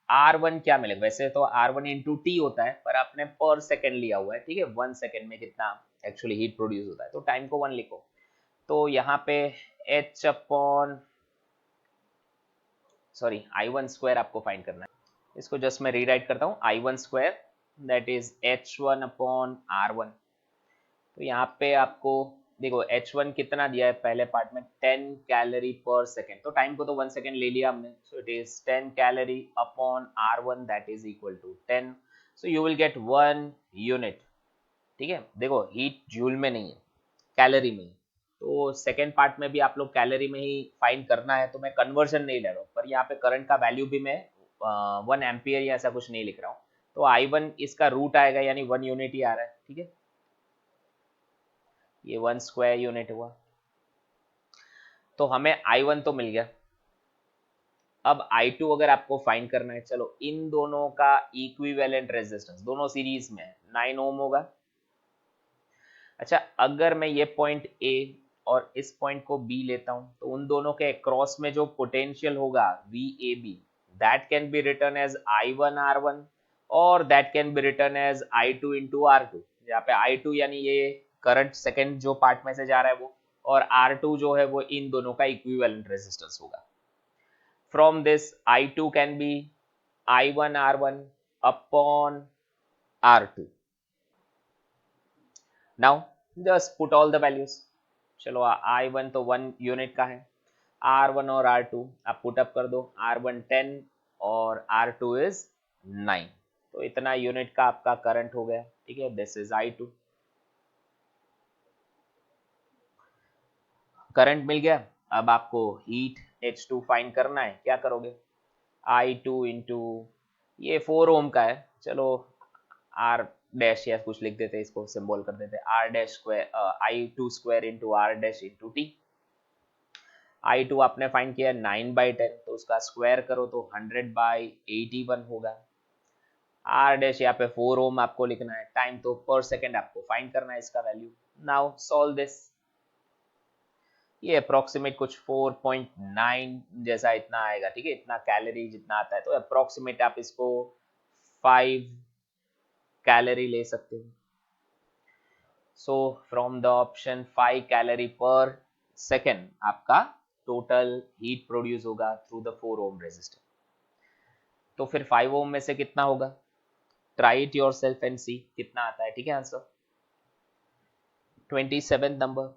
R1 क्या मिलेगा वैसे तो R1 इंटू टी होता है पर आपने पर सेकेंड लिया हुआ है ठीक है 1 सेकेंड में कितना एक्चुअली हीट प्रोड्यूस होता है तो टाइम को 1 लिखो तो यहाँ पे H upon sorry I1 square आपको फाइंड करना है इसको जस्ट मैं रीराइट करता हूँ I1 square that is H1 upon R1 तो यहाँ पे आपको देखो H1 कितना दिया है पहले पार्ट में 10 कैलोरी पर सेकेंड तो टाइम को तो 1 सेकेंड ले लिया हमने so it is 10 calorie upon R1 that is equal to 10 so you will get 1 unit ठीक है देखो हीट जूल में नहीं है कैलोरी में तो सेकेंड पार्ट में भी आप लोग कैलोरी में ही फाइंड करना है तो मैं कन्वर्जन नहीं ले रहा हूँ पर यहाँ पे करंट का वैल्यू भी मैं 1 एम्पियर या ऐसा कुछ नहीं लिख रहा हूँ तो I1 इसका रूट आएगा यानी 1 यूनिट ही आ रहा है ठीक है ये 1 स्क्वायर यूनिट हुआ तो हमें I1 तो मिल गया। अब I2 अगर आपको फाइंड करना है चलो इन दोनों का इक्विवेलेंट रेजिस्टेंस दोनों सीरीज में 9 ओम होगा। अच्छा अगर मैं ये पॉइंट A और इस पॉइंट को B लेता हूं तो उन दोनों के क्रॉस में जो पोटेंशियल होगा VAB that can be written as I1 R1 और that can be written as I2 into R2, यहाँ पे I2 यानी ये करंट सेकेंड जो पार्ट में से जा रहा है वो, और R2 जो है वो इन दोनों का इक्विवेलेंट रेजिस्टेंस होगा. From this I2 can be I1 R1 upon R2. Now just put all the values. चलो I1 तो 1 यूनिट का है, R1 और R2 आप पुट अप कर दो. R1 10 और R2 इज 9, तो इतना यूनिट का आपका करंट हो गया. ठीक है, दिस इज I2. करंट मिल गया. अब आपको हीट H2 फाइंड करना है. क्या करोगे? I2 इंटू ये 4 ओम का है, चलो R डैश या कुछ लिख देते, इसको सिंबल कर देते, R dash square I2 square into R dash into T. I2 आपने फाइंड किया 9/10, तो उसका स्क्वायर करो तो 100/81 होगा. R डैश यहाँ पे 4 ओम आपको लिखना है. टाइम तो पर सेकेंड आपको फाइंड करना है इसका वैल्यू. Now solve this. ये अप्रोक्सीमेट कुछ 4.9 जैसा इतना आएगा. ठीक है, इतना कैलोरी जितना आता है, तो अप्रोक्सीमेट आप इसको 5 कैलोरी ले सकते हो. So from the option 5 calorie per second आपका टोटल हीट प्रोड्यूस होगा थ्रू द 4 ओम रेजिस्टर. तो फिर 5 ओम में से कितना होगा? Try it yourself and see कितना आता है. ठीक है, answer 27 number.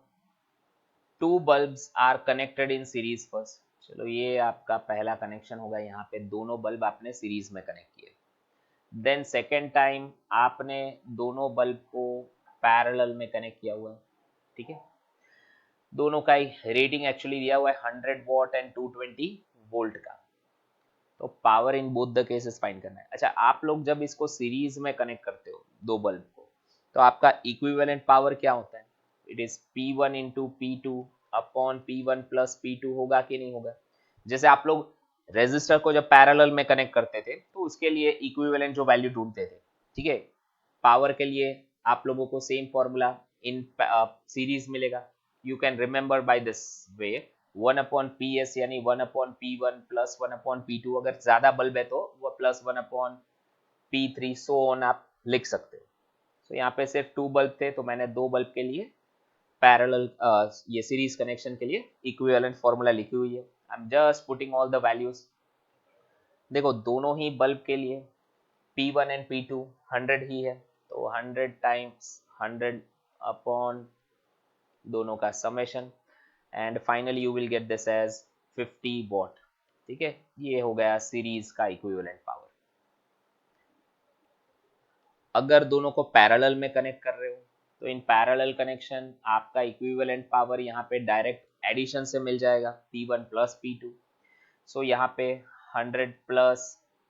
2 bulbs are connected in series first. चलो ये आपका पहला कनेक्शन होगा, यहाँ पे दोनों बल्ब आपने सीरीज में कनेक्ट किए. देन सेकेंड टाइम आपने दोनों बल्ब को पैरेलल में कनेक्ट किया हुआ है. ठीक है, दोनों का रेटिंग एक्चुअली दिया हुआ है 100 वॉट एंड 220 वोल्ट का. तो power in both the cases find करना है. अच्छा, आप लोग जब इसको सीरीज में कनेक्ट करते हो दो बल्ब को, तो आपका इक्विवेलेंट पावर क्या होता है? It is P1 into P2 upon P1 plus P2 होगा कि नहीं होगा? जैसे आप लोग रेजिस्टर को जब पैरेलल में कनेक्ट करते थे तो उसके लिए इक्विवेलेंट जो वैल्यू ढूंढते थे. ठीक है, पावर के लिए आप लोगों को सेम फॉर्मूला इन सीरीज मिलेगा. You can remember by this way, 1/PS यानी 1/P1 प्लस 1/P2. अगर ज्यादा बल्ब है तो वो प्लस 1/P3 सो ऑन आप लिख सकते हो. तो यहाँ पे सिर्फ 2 बल्ब थे, तो मैंने 2 बल्ब के लिए पैरेलल ये सीरीज कनेक्शन के लिए इक्विवेलेंट फॉर्मूला लिखी हुई है. I am just putting all the values. देखो दोनों ही बल्ब के लिए P1 एंड P2 100 ही है, तो 100 टाइम्स 100 अपॉन दोनों का समेशन, and finally you will get this as 50 watt. ठीक है, ये हो गया सीरीज का इक्विवेलेंट पावर. अगर दोनों को पैरेलल में कनेक्ट कर रहे हो तो इन पैरेलल कनेक्शन आपका इक्विवेलेंट पावर यहाँ पे डायरेक्ट एडिशन से मिल जाएगा, P1 प्लस P2. सो यहाँ पे 100 plus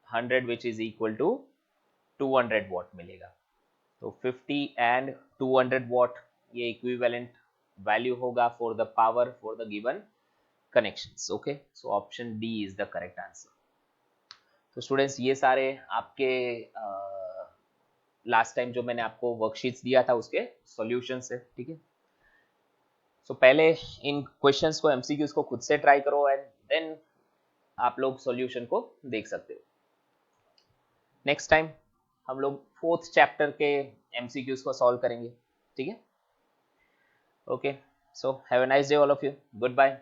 100 which is equal to 200 watt मिलेगा. तो 50 एंड 200 वॉट ये इक्विवेलेंट वैल्यू होगा for the power for the given connections. Okay, so option D is the correct answer. तो स्टूडेंट्स ये सारे आपके लास्ट टाइम जो मैंने आपको वर्कशीट्स दिया था उसके सॉल्यूशंस है. ठीक है, सो पहले इन क्वेश्चंस को एमसीक्यूज को खुद से ट्राई करो एंड देन आप लोग सॉल्यूशन को देख सकते हो. नेक्स्ट टाइम हम लोग 4th चैप्टर के एमसीक्यूज को सॉल्व करेंगे. ठीक है, okay, so have a nice day all of you. Good bye.